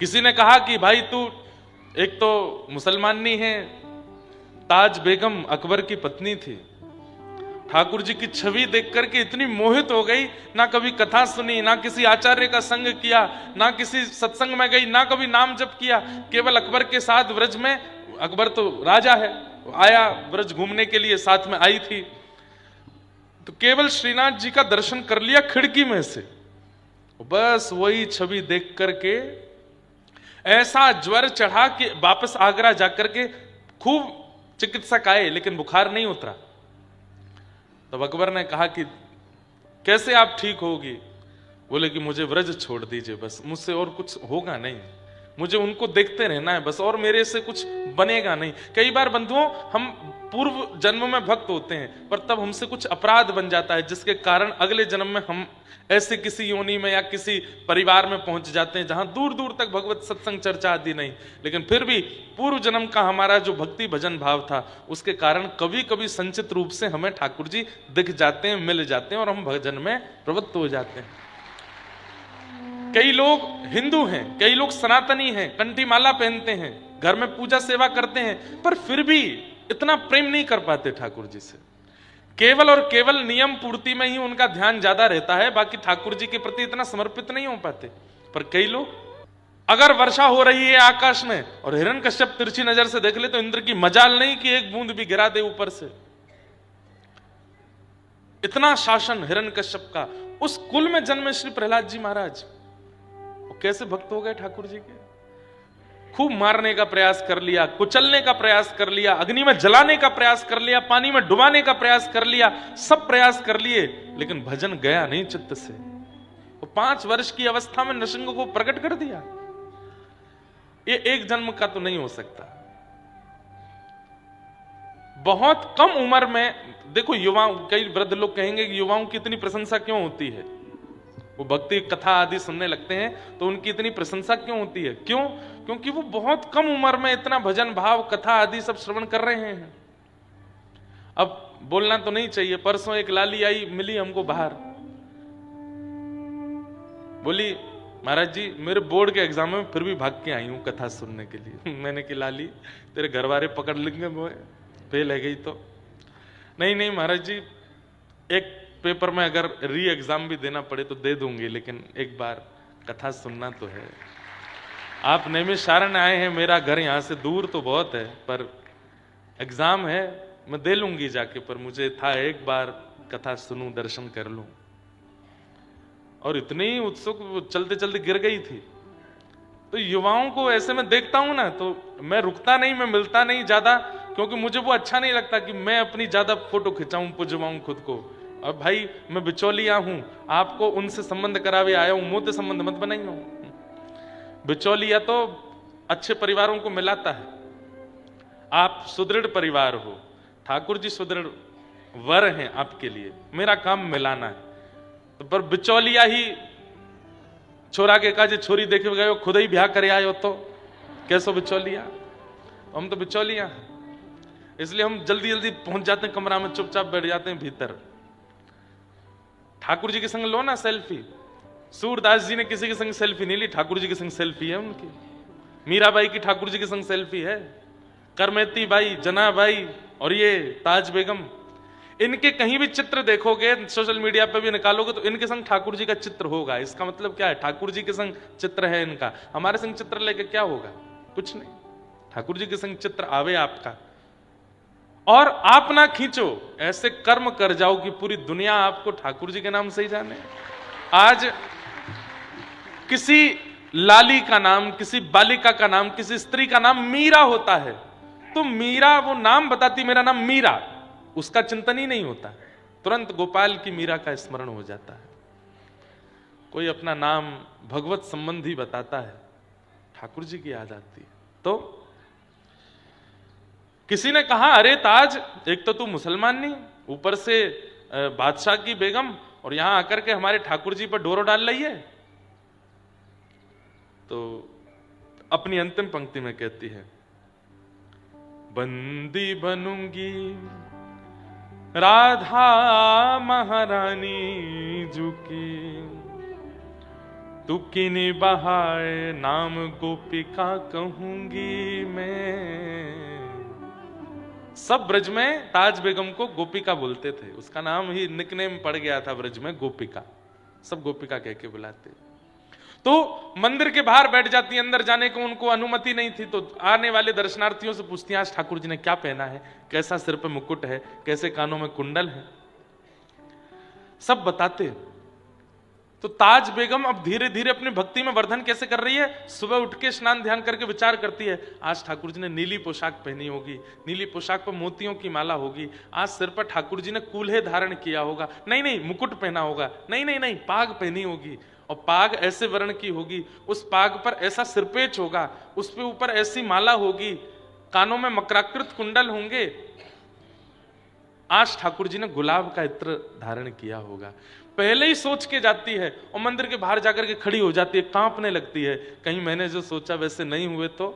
किसी ने कहा कि भाई तू एक तो मुसलमान नहीं है। ताज बेगम अकबर की पत्नी थी। ठाकुर जी की छवि देख करके इतनी मोहित हो गई, ना कभी कथा सुनी, ना किसी आचार्य का संग किया, ना किसी सत्संग में गई, ना कभी नाम जप किया, केवल अकबर के साथ ब्रज में, अकबर तो राजा है, आया ब्रज घूमने के लिए, साथ में आई थी, तो केवल श्रीनाथ जी का दर्शन कर लिया खिड़की में से। बस वही छवि देख करके ऐसा ज्वर चढ़ा कि वापस आगरा जाकर के खूब चिकित्सक आए, लेकिन बुखार नहीं उतरा। तब अकबर ने कहा कि कैसे आप ठीक होगी? बोले कि मुझे व्रज छोड़ दीजिए, बस मुझसे और कुछ होगा नहीं, मुझे उनको देखते रहना है बस, और मेरे से कुछ बनेगा नहीं। कई बार बंधुओं, हम पूर्व जन्म में भक्त होते हैं, पर तब हमसे कुछ अपराध बन जाता है, जिसके कारण अगले जन्म में हम ऐसे किसी योनि में या किसी परिवार में पहुंच जाते हैं जहां दूर दूर तक भगवत सत्संग चर्चा आदि नहीं, लेकिन फिर भी पूर्व जन्म का हमारा जो भक्ति भजन भाव था, उसके कारण कभी कभी संचित रूप से हमें ठाकुर जी दिख जाते हैं, मिल जाते हैं, और हम भजन में प्रवृत्त हो जाते हैं। कई लोग हिंदू हैं, कई लोग सनातनी हैं, कंठी माला पहनते हैं, घर में पूजा सेवा करते हैं, पर फिर भी इतना प्रेम नहीं कर पाते ठाकुर जी से। केवल और केवल नियम पूर्ति में ही उनका ध्यान ज्यादा रहता है, बाकी ठाकुर जी के प्रति इतना समर्पित नहीं हो पाते। पर कई लोग, अगर वर्षा हो रही है आकाश में और हिरण्यकश्यप तिरछी नजर से देख ले, तो इंद्र की मजाल नहीं कि एक बूंद भी गिरा दे ऊपर से। इतना शासन हिरण्यकश्यप का। उस कुल में जन्मे श्री प्रहलाद जी महाराज, वो कैसे भक्त हो गए ठाकुर जी के? खूब मारने का प्रयास कर लिया, कुचलने का प्रयास कर लिया, अग्नि में जलाने का प्रयास कर लिया, पानी में डुबाने का प्रयास कर लिया, सब प्रयास कर लिए, लेकिन भजन गया नहीं चित्त से। वो 5 वर्ष की अवस्था में नृसिंह को प्रकट कर दिया। ये एक जन्म का तो नहीं हो सकता। बहुत कम उम्र में, देखो युवाओं, कई वृद्ध लोग कहेंगे कि युवाओं की इतनी प्रशंसा क्यों होती है? वो भक्ति कथा आदि सुनने लगते हैं तो उनकी इतनी प्रशंसा क्यों होती है? क्यों? क्योंकि वो बहुत कम उम्र में इतना भजन भाव कथा आदि सब श्रवण कर रहे हैं। अब बोलना तो नहीं चाहिए, परसों एक लाली आई, मिली हमको बाहर, बोली महाराज जी मेरे बोर्ड के एग्जाम में फिर भी भाग के आई हूं कथा सुनने के लिए। मैंने कि लाली तेरे घर वाले पकड़ लेंगे, फेल है गई तो? नहीं नहीं महाराज जी, एक पेपर में अगर री एग्जाम भी देना पड़े तो दे दूंगी, लेकिन एक बार कथा सुनना तो है। आप नैमिषारण्य आए हैं, मेरा घर यहां से दूर तो बहुत है, पर एग्जाम है, मैं दे लूंगी जाके, पर मुझे था एक बार कथा सुनूं, दर्शन कर लूं। और इतनी उत्सुक, चलते चलते गिर गई थी। तो युवाओं को ऐसे में देखता हूं ना, तो मैं रुकता नहीं, मैं मिलता नहीं ज्यादा, क्योंकि मुझे वो अच्छा नहीं लगता कि मैं अपनी ज्यादा फोटो खिंचाऊं, पुजवाऊं खुद को। और भाई मैं बिचौलिया हूं, आपको उनसे संबंध करावे आया हूं, मुझसे संबंध मत बनाइए। बिचौलिया तो अच्छे परिवारों को मिलाता है। आप सुदृढ़ परिवार हो, ठाकुर जी सुदृढ़ वर हैं आपके लिए, मेरा काम मिलाना है। तो पर बिचौलिया ही छोरा के काजे छोरी देखे गए, खुद ही ब्याह करे आयो तो कैसो बिचौलिया? हम तो बिचौलिया हैं, इसलिए हम जल्दी जल्दी पहुंच जाते हैं कमरा में, चुपचाप बैठ जाते हैं भीतर। ठाकुर जी के संग लो ना सेल्फी। सूरदास जी ने किसी के संग सेल्फी नहीं ली, ठाकुर जी के संग सेल्फी है उनकी। मीराबाई की ठाकुर जी के संग सेल्फी है, करमेती बाई, जना बाई और ये ताज बेगम, इनके कहीं भी चित्र देखोगे, सोशल मीडिया पे भी निकालोगे, तो इनके संग ठाकुर जी का चित्र होगा। इसका मतलब क्या है? ठाकुर जी के संग चित्र है इनका। हमारे संग चित्र लेके क्या होगा? कुछ नहीं। ठाकुर जी के संग चित्र आवे आपका, और आप ना खींचो, ऐसे कर्म कर जाओ कि पूरी दुनिया आपको ठाकुर जी के नाम से ही जाने। आज किसी लाली का नाम, किसी बालिका का नाम, किसी स्त्री का नाम मीरा होता है, तो मीरा वो नाम बताती मेरा नाम मीरा, उसका चिंतन ही नहीं होता, तुरंत गोपाल की मीरा का स्मरण हो जाता है। कोई अपना नाम भगवत संबंधी बताता है, ठाकुर जी की याद आती है। तो किसी ने कहा अरे ताज, एक तो तू मुसलमान नहीं, ऊपर से बादशाह की बेगम, और यहां आकर के हमारे ठाकुर जी पर डोरो डाल रही है। तो अपनी अंतिम पंक्ति में कहती है, बंदी बनूंगी राधा महारानी जू की, तू किनी बहाए नाम गोपिका कहूंगी मैं। सब ब्रज में ताज बेगम को गोपिका बोलते थे, उसका नाम ही निकनेम पड़ गया था ब्रज में गोपिका, सब गोपिका कह के बुलाते। तो मंदिर के बाहर बैठ जाती, अंदर जाने को उनको अनुमति नहीं थी। तो आने वाले दर्शनार्थियों से पूछती, आज ठाकुर जी ने क्या पहना है, कैसा सिर पे मुकुट है, कैसे कानों में कुंडल है, सब बताते। तो ताज बेगम अब धीरे धीरे अपनी भक्ति में वर्धन कैसे कर रही है, सुबह उठ के स्नान ध्यान करके विचार करती है, आज ठाकुर जी ने नीली पोशाक पहनी होगी, नीली पोशाक पर मोतियों की माला होगी, आज सिर पर ठाकुर जी ने कूल्हे धारण किया होगा, नहीं नहीं मुकुट पहना होगा, नहीं नहीं नहीं पाग पहनी होगी, और पाग ऐसे वर्ण की होगी, उस पाग पर ऐसा सिरपेच होगा, उस पे ऊपर ऐसी माला होगी, कानों में मकराकृत कुंडल होंगे, आज ठाकुर जी ने गुलाब का इत्र धारण किया होगा। पहले ही सोच के जाती है और मंदिर के बाहर जाकर के खड़ी हो जाती है, कांपने लगती है, कहीं मैंने जो सोचा वैसे नहीं हुए तो।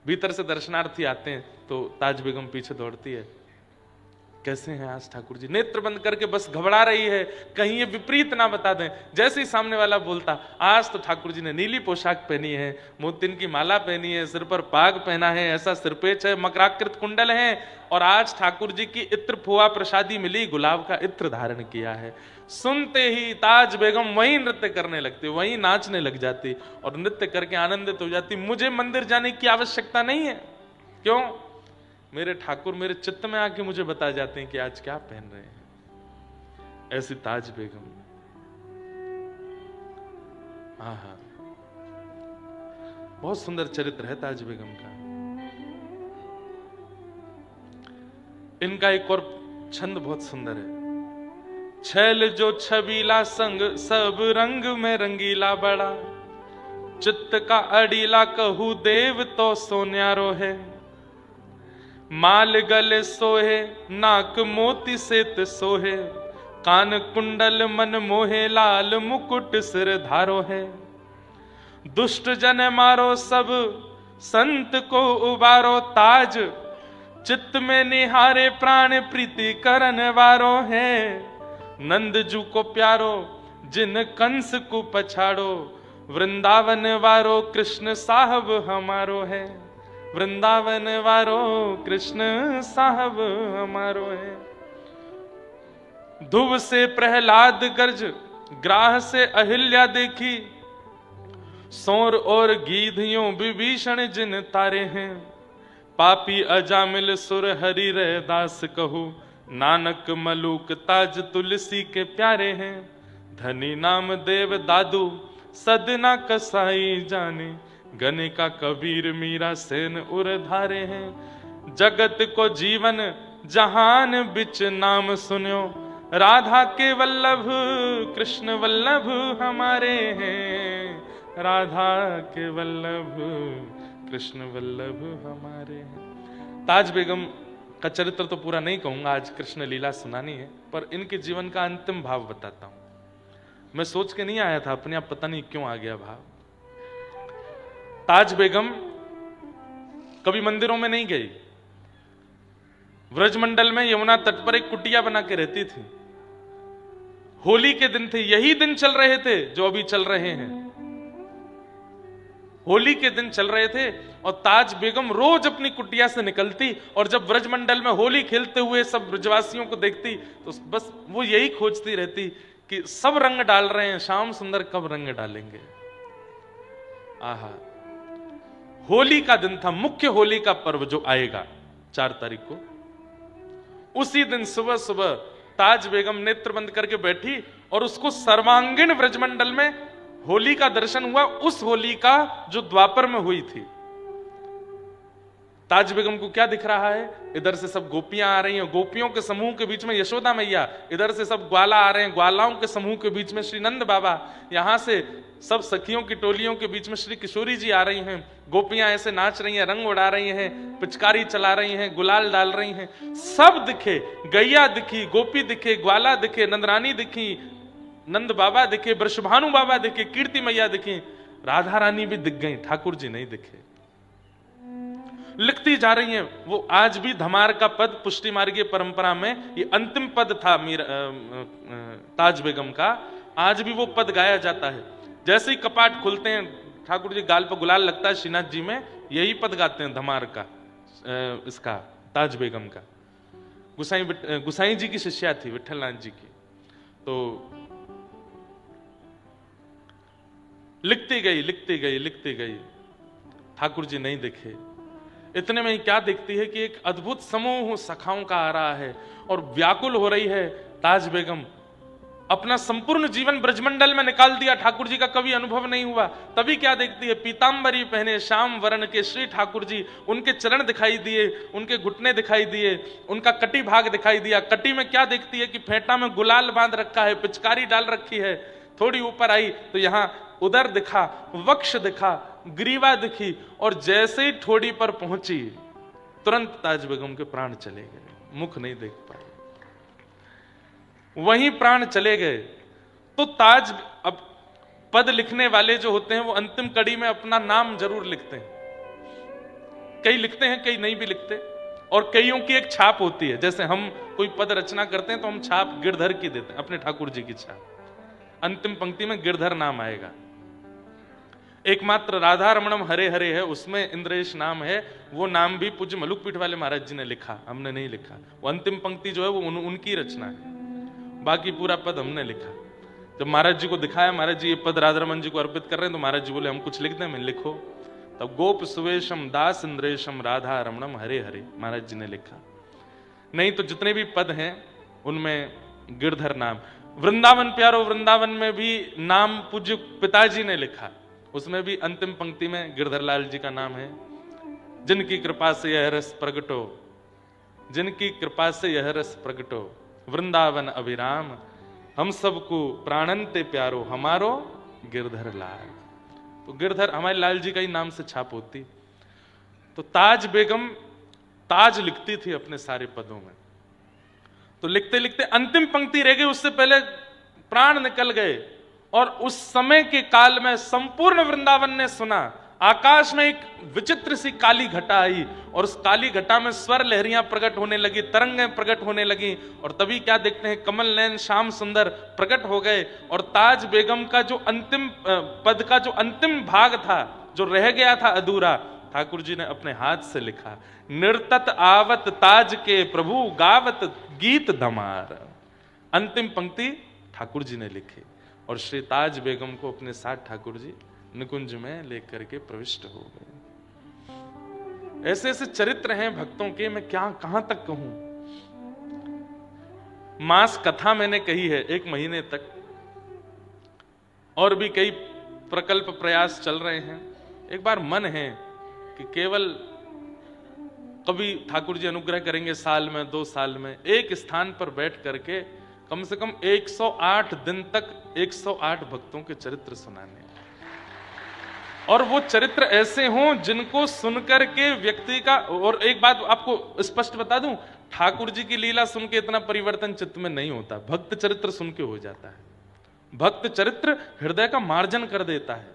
भीतर से दर्शनार्थी आते हैं तो ताज बेगम पीछे दौड़ती है, कैसे हैं आज ठाकुर जी, नेत्र बंद करके बस घबरा रही है कहीं ये विपरीत ना बता दें। जैसे ही सामने वाला बोलता, आज तो ठाकुर जी ने नीली पोशाक पहनी है, मोतिन की माला पहनी है, सिर पर पाग पहना है, ऐसा सिरपेच है, मकराकृत कुंडल है, और आज ठाकुर जी की इत्र फुआ प्रसादी मिली, गुलाब का इत्र धारण किया है। सुनते ही ताज बेगम वहीं नृत्य करने लगती, वहीं नाचने लग जाती और नृत्य करके आनंदित हो जाती। मुझे मंदिर जाने की आवश्यकता नहीं है, क्यों, मेरे ठाकुर मेरे चित्त में आके मुझे बता जाते हैं कि आज क्या पहन रहे हैं। ऐसी ताज बेगम, हाँ, बहुत सुंदर चरित्र है ताज बेगम का। इनका एक और छंद बहुत सुंदर है, छैल जो छबीला संग सब रंग में रंगीला बड़ा, चित्त का अड़ीला कहू देव तो सोन्यारो है, माल गले सोहे नाक मोती सेत सोहे, कान कुंडल मन मोहे लाल मुकुट सिर धारो है, दुष्ट जन मारो सब संत को उबारो ताज, चित्त में निहारे प्राण प्रीति करन वारो है, नंद जू को प्यारो जिन कंस को पछाड़ो, वृंदावन वारो कृष्ण साहब हमारो है, वृंदावन वारो कृष्ण साहब हमारो है। ध्रुव से प्रहलाद गर्ज ग्राह से अहिल्या देखी, सौर और गीधियों विभीषण जिन तारे हैं, पापी अजामिल सुर हरि रे दास कहू, नानक मलूक ताज तुलसी के प्यारे हैं, धनी नाम देव दादू सदना कसाई जाने, गने का कबीर मीरा सेन उर धारे हैं, जगत को जीवन जहान बिच नाम सुन्यो, राधा के वल्लभ कृष्ण वल्लभ हमारे हैं, राधा के वल्लभ कृष्ण वल्लभ हमारे हैं। ताज बेगम का चरित्र तो पूरा नहीं कहूंगा, आज कृष्ण लीला सुनानी है, पर इनके जीवन का अंतिम भाव बताता हूं। मैं सोच के नहीं आया था, अपने आप पता नहीं क्यों आ गया भाव। ताज बेगम कभी मंदिरों में नहीं गई, व्रजमंडल में यमुना तट पर एक कुटिया बना के रहती थी। होली के दिन थे, यही दिन चल रहे थे जो अभी चल रहे हैं, होली के दिन चल रहे थे, और ताज बेगम रोज अपनी कुटिया से निकलती और जब व्रजमंडल में होली खेलते हुए सब ब्रजवासियों को देखती तो बस वो यही खोजती रहती कि सब रंग डाल रहे हैं, श्याम सुंदर कब रंग डालेंगे। आहा, होली का दिन था, मुख्य होली का पर्व जो आएगा 4 तारीख को, उसी दिन सुबह सुबह ताज बेगम नेत्र बंद करके बैठी और उसको सर्वांगीण व्रजमंडल में होली का दर्शन हुआ, उस होली का जो द्वापर में हुई थी। ताज बेगम को क्या दिख रहा है, इधर से सब गोपियां आ रही हैं, गोपियों के समूह के बीच में यशोदा मैया, इधर से सब ग्वाला आ रहे हैं, ग्वालाओं के समूह के बीच में श्री नंद बाबा, यहां से सब सखियों की टोलियों के बीच में श्री किशोरी जी आ रही हैं, गोपियां ऐसे नाच रही हैं, रंग उड़ा रही हैं, पिचकारी चला रही हैं, गुलाल डाल रही हैं, सब दिखे, गैया दिखी, गोपी दिखे, ग्वाला दिखे, नंदरानी दिखी, नंद बाबा दिखे, वृषभानु बाबा दिखे, कीर्ति मैया दिखी, राधा रानी भी दिख गई, ठाकुर जी नहीं दिखे। लिखती जा रही हैं, वो आज भी धमार का पद पुष्टि मार्गीय परंपरा में ये अंतिम पद था ताज बेगम का, आज भी वो पद गाया जाता है। जैसे ही कपाट खुलते हैं, ठाकुर जी गाल पर गुलाल लगता है श्रीनाथ जी में, यही पद गाते हैं धमार का, इसका ताज बेगम का। गुसाई जी की शिष्या थी विठलनाथ जी की। तो लिखती गई लिखती गई लिखती गई, ठाकुर जी नहीं दिखे। इतने में ही क्या देखती है कि एक अद्भुत समूह सखाओं का आ रहा है और व्याकुल हो रही है। ताज बेगम अपना संपूर्ण जीवन ब्रजमंडल में निकाल दिया, ठाकुर जी का कभी अनुभव नहीं हुआ। तभी क्या देखती है, पीतांबरी पहने श्याम वर्ण के श्री ठाकुर जी, उनके चरण दिखाई दिए, उनके घुटने दिखाई दिए, उनका कटी भाग दिखाई दिया। कटी में क्या देखती है कि फेंटा में गुलाल बांध रखा है, पिचकारी डाल रखी है। थोड़ी ऊपर आई तो यहां उदर दिखा, वक्ष दिखा, ग्रीवा दिखी, और जैसे ही ठोड़ी पर पहुंची तुरंत ताज बेगम के प्राण चले गए, मुख नहीं देख पाए, वहीं प्राण चले गए। तो ताज, अब पद लिखने वाले जो होते हैं वो अंतिम कड़ी में अपना नाम जरूर लिखते हैं। कई लिखते हैं, कई नहीं भी लिखते, और कईयों की एक छाप होती है। जैसे हम कोई पद रचना करते हैं तो हम छाप गिरधर की देते हैं, अपने ठाकुर जी की छाप। अंतिम पंक्ति में गिरधर नाम आएगा। एकमात्र राधा रमणम हरे हरे है, उसमें इंद्रेश नाम है, वो नाम भी पूज्य मलुकपीठ वाले महाराज जी ने लिखा, हमने नहीं लिखा। वो अंतिम पंक्ति जो है वो उनकी रचना है, बाकी पूरा पद हमने लिखा। जब महाराज जी को दिखाया, महाराज जी ये पद राधा रमन जी को अर्पित कर रहे हैं, तो महाराज जी बोले हम कुछ लिख दें। मैं लिखो। तब गोप सुवेशम दास इंद्रेशम राधा रमणम हरे हरे महाराज जी ने लिखा। नहीं तो जितने भी पद हैं उनमें गिरधर नाम। वृंदावन प्यारो, वृंदावन में भी नाम पूज्य पिताजी ने लिखा, उसमें भी अंतिम पंक्ति में गिरधर लाल जी का नाम है। जिनकी कृपा से यह रस प्रगटो, जिनकी कृपा से यह रस प्रगटो, वृंदावन अभिराम, हम सबको प्राणंते प्यारो, हमारो गिरधर लाल। तो गिरधर हमारे लाल जी का ही नाम से छाप होती। तो ताज बेगम ताज लिखती थी अपने सारे पदों में। तो लिखते लिखते अंतिम पंक्ति रह गई, उससे पहले प्राण निकल गए। और उस समय के काल में संपूर्ण वृंदावन ने सुना। आकाश में एक विचित्र सी काली घटा आई, और उस काली घटा में स्वर लहरियां प्रकट होने लगी, तरंगें प्रकट होने लगी। और तभी क्या देखते हैं, कमल नयन श्याम सुंदर प्रकट हो गए। और ताज बेगम का जो अंतिम पद का जो अंतिम भाग था, जो रह गया था अधूरा, ठाकुर जी ने अपने हाथ से लिखा। निर्तत आवत ताज के प्रभु गावत गीत धमार। अंतिम पंक्ति ठाकुर जी ने लिखी, और श्री ताज बेगम को अपने साथ ठाकुर जी निकुंज में लेकर के प्रविष्ट हो गए। ऐसे ऐसे चरित्र हैं भक्तों के, मैं क्या कहां तक कहूं। मास कथा मैंने कही है 1 महीने तक, और भी कई प्रकल्प प्रयास चल रहे हैं। एक बार मन है कि केवल कभी ठाकुर जी अनुग्रह करेंगे साल में 2 साल में एक स्थान पर बैठ करके कम से कम 108 दिन तक 108 भक्तों के चरित्र सुनाने, और वो चरित्र ऐसे हों जिनको सुनकर के व्यक्ति का। और एक बात आपको स्पष्ट बता दूं, ठाकुर जी की लीला सुन के इतना परिवर्तन चित्त में नहीं होता, भक्त चरित्र सुन के हो जाता है। भक्त चरित्र हृदय का मार्जन कर देता है।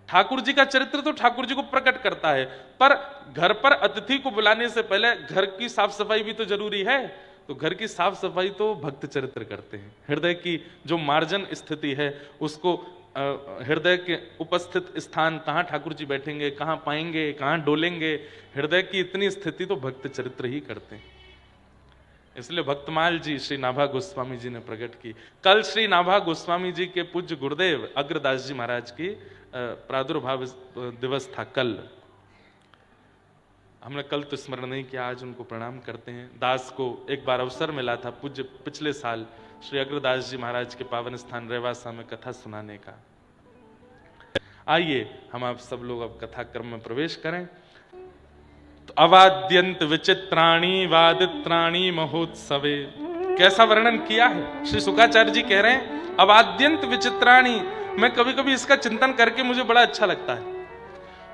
ठाकुर जी का चरित्र तो ठाकुर जी को प्रकट करता है, पर घर पर अतिथि को बुलाने से पहले घर की साफ सफाई भी तो जरूरी है। तो घर की साफ सफाई तो भक्त चरित्र करते हैं। हृदय की जो मार्जन स्थिति है उसको, हृदय के उपस्थित स्थान कहाँ ठाकुर जी बैठेंगे, कहाँ पाएंगे, कहाँ डोलेंगे, हृदय की इतनी स्थिति तो भक्त चरित्र ही करते हैं। इसलिए भक्तमाल जी श्री नाभा गोस्वामी जी ने प्रकट की। कल श्री नाभा गोस्वामी जी के पूज्य गुरुदेव अग्रदास जी महाराज की प्रादुर्भाव दिवस था कल। हमने कल तो स्मरण नहीं किया, आज उनको प्रणाम करते हैं। दास को एक बार अवसर मिला था पूज्य पिछले साल श्री अग्रदास जी महाराज के पावन स्थान रेवासा में कथा सुनाने का। आइए हम आप सब लोग अब कथा क्रम में प्रवेश करें। तो अवाद्यंत विचित्राणी वादित्राणी महोत्सवे, कैसा वर्णन किया है श्री शुकाचार्य जी कह रहे हैं अवाद्यंत विचित्राणी। मैं कभी कभी इसका चिंतन करके मुझे बड़ा अच्छा लगता है।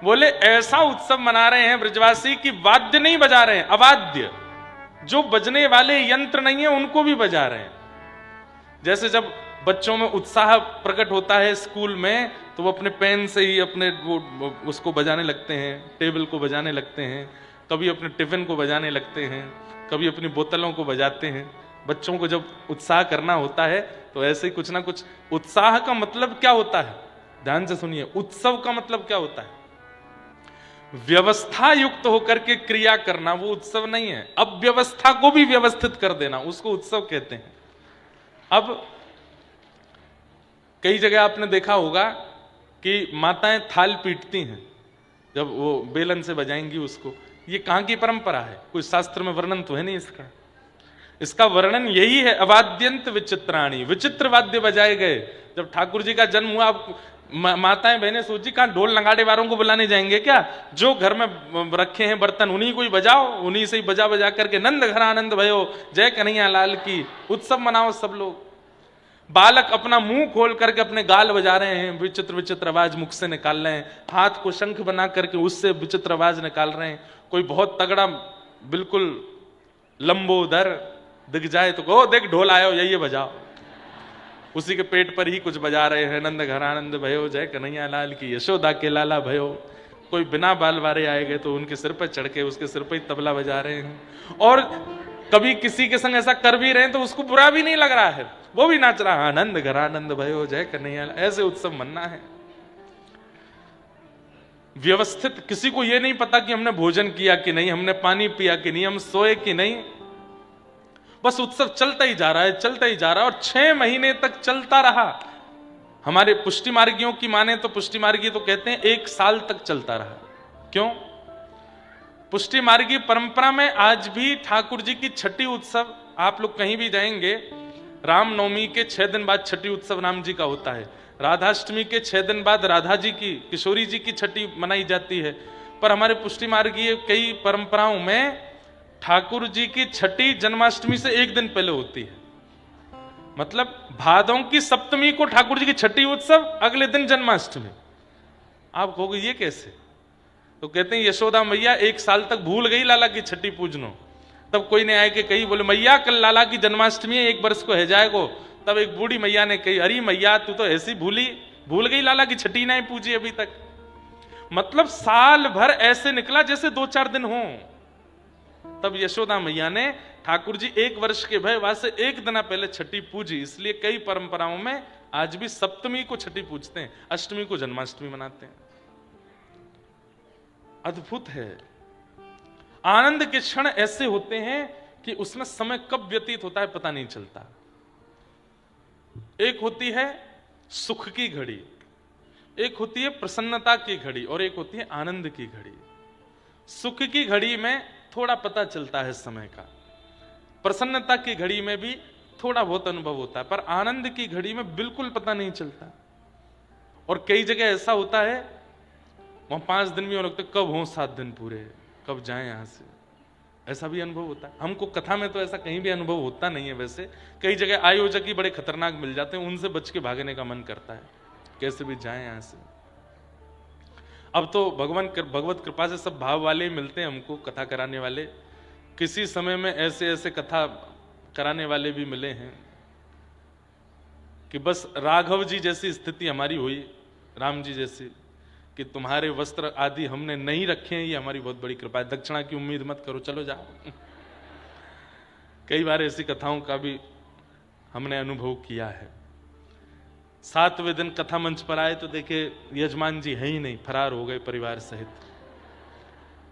बोले ऐसा उत्सव मना रहे हैं ब्रजवासी कि वाद्य नहीं बजा रहे हैं, अवाद्य, जो बजने वाले यंत्र नहीं है उनको भी बजा रहे हैं। जैसे जब बच्चों में उत्साह प्रकट होता है स्कूल में, तो वो अपने पेन से ही अपने वो उसको बजाने लगते हैं, टेबल को बजाने लगते हैं, कभी अपने टिफिन को बजाने लगते हैं, कभी अपनी बोतलों को बजाते हैं। बच्चों को जब उत्साह करना होता है तो ऐसे ही कुछ ना कुछ। उत्साह का मतलब क्या होता है? ध्यान से सुनिए, उत्सव का मतलब क्या होता है? व्यवस्था युक्त होकर के क्रिया करना, वो उत्सव नहीं है। अब व्यवस्था को भी व्यवस्थित कर देना, उसको उत्सव कहते हैं। अब कई जगह आपने देखा होगा कि माताएं थाल पीटती हैं, जब वो बेलन से बजाएंगी उसको। ये कहां की परंपरा है? कोई शास्त्र में वर्णन तो है नहीं इसका। इसका वर्णन यही है, अवाद्यंत विचित्राणी, विचित्र वाद्य बजाए गए। जब ठाकुर जी का जन्म हुआ, माताएं बहनें सोची कहां ढोल नगाड़े वालों को बुलाने जाएंगे क्या? जो घर में रखे हैं बर्तन उन्हीं को ही बजाओ, उन्हीं से ही बजा बजा करके नंद घर आनंद भयो, जय कन्हैया लाल की, उत्सव मनाओ सब लोग। बालक अपना मुंह खोल करके अपने गाल बजा रहे हैं, विचित्र विचित्र आवाज मुख से निकाल रहे हैं, हाथ को शंख बना करके उससे विचित्र आवाज निकाल रहे हैं। कोई बहुत तगड़ा बिल्कुल लंबोदर दिख जाए तो ओ देख ढोल आयो, यही बजाओ। उसी के पेट पर ही कुछ बजा रहे हैं, नंद घर आनंद भयो, जय कन्हैया लाल की, यशोदा के लाला भयो। कोई बिना बाल वारे आए गए तो उनके सिर पर चढ़ के उसके सिर पर ही तबला बजा रहे हैं। और कभी किसी के संग ऐसा कर भी रहे हैं तो उसको बुरा भी नहीं लग रहा है, वो भी नाच रहा है, आनंद घर आनंद भयो, जय कन्हैया। ऐसे उत्सव मनना है व्यवस्थित। किसी को यह नहीं पता कि हमने भोजन किया कि नहीं, हमने पानी पिया कि नहीं, हम सोए कि नहीं, बस उत्सव चलता ही जा रहा है, चलता ही जा रहा है। और 6 महीने तक चलता रहा। हमारे पुष्टि मार्गियों की माने तो पुष्टि मार्गी तो कहते हैं 1 साल तक चलता रहा। क्यों? पुष्टि मार्गी परंपरा में आज भी ठाकुर जी की छठी उत्सव, आप लोग कहीं भी जाएंगे, रामनवमी के 6 दिन बाद छठी उत्सव राम जी का होता है। राधाष्टमी के 6 दिन बाद राधा जी की, किशोरी जी की छठी मनाई जाती है। पर हमारे पुष्टि मार्गीय कई परंपराओं में ठाकुर जी की छठी जन्माष्टमी से 1 दिन पहले होती है। मतलब भादों की सप्तमी को ठाकुर जी की छठी उत्सव, अगले दिन जन्माष्टमी। आप कहोगे ये कैसे? तो कहते हैं यशोदा मैया 1 साल तक भूल गई लाला की छठी पूजनो। तब कोई ने आए के कही, बोले मैया कल लाला की जन्माष्टमी है, 1 वर्ष को है जाएगो। तब एक बूढ़ी मैया ने कही, अरे मैया तू तो ऐसी भूल गई लाला की छठी नहीं पूजी अभी तक। मतलब साल भर ऐसे निकला जैसे 2-4 दिन हो। तब यशोदा मैया ने ठाकुर जी 1 वर्ष के भय वासे 1 दिन पहले छठी पूजी। इसलिए कई परंपराओं में आज भी सप्तमी को छठी पूजते हैं, अष्टमी को जन्माष्टमी मनाते हैं। अद्भुत है। आनंद के क्षण ऐसे होते हैं कि उसमें समय कब व्यतीत होता है पता नहीं चलता। एक होती है सुख की घड़ी, एक होती है प्रसन्नता की घड़ी, और एक होती है आनंद की घड़ी। सुख की घड़ी में थोड़ा पता चलता है समय का, प्रसन्नता की घड़ी में भी थोड़ा बहुत अनुभव होता है, पर आनंद की घड़ी में बिल्कुल पता नहीं चलता। और कई जगह ऐसा होता है वहां 5 दिन भी हो लगते, कब हो 7 दिन पूरे, कब जाएं यहां से, ऐसा भी अनुभव होता है। हमको कथा में तो ऐसा कहीं भी अनुभव होता नहीं है। वैसे कई जगह आयोजक ही बड़े खतरनाक मिल जाते हैं, उनसे बच के भागने का मन करता है, कैसे भी जाएं यहां से। अब तो भगवत कृपा से सब भाव वाले ही मिलते हैं हमको, कथा कराने वाले। किसी समय में ऐसे ऐसे कथा कराने वाले भी मिले हैं कि बस राघव जी जैसी स्थिति हमारी हुई, राम जी जैसी, कि तुम्हारे वस्त्र आदि हमने नहीं रखे हैं, ये हमारी बहुत बड़ी कृपा है, दक्षिणा की उम्मीद मत करो, चलो जाओ। कई बार ऐसी कथाओं का भी हमने अनुभव किया है। 7वें दिन कथा मंच पर आए तो देखे यजमान जी है ही नहीं, फरार हो गए परिवार सहित।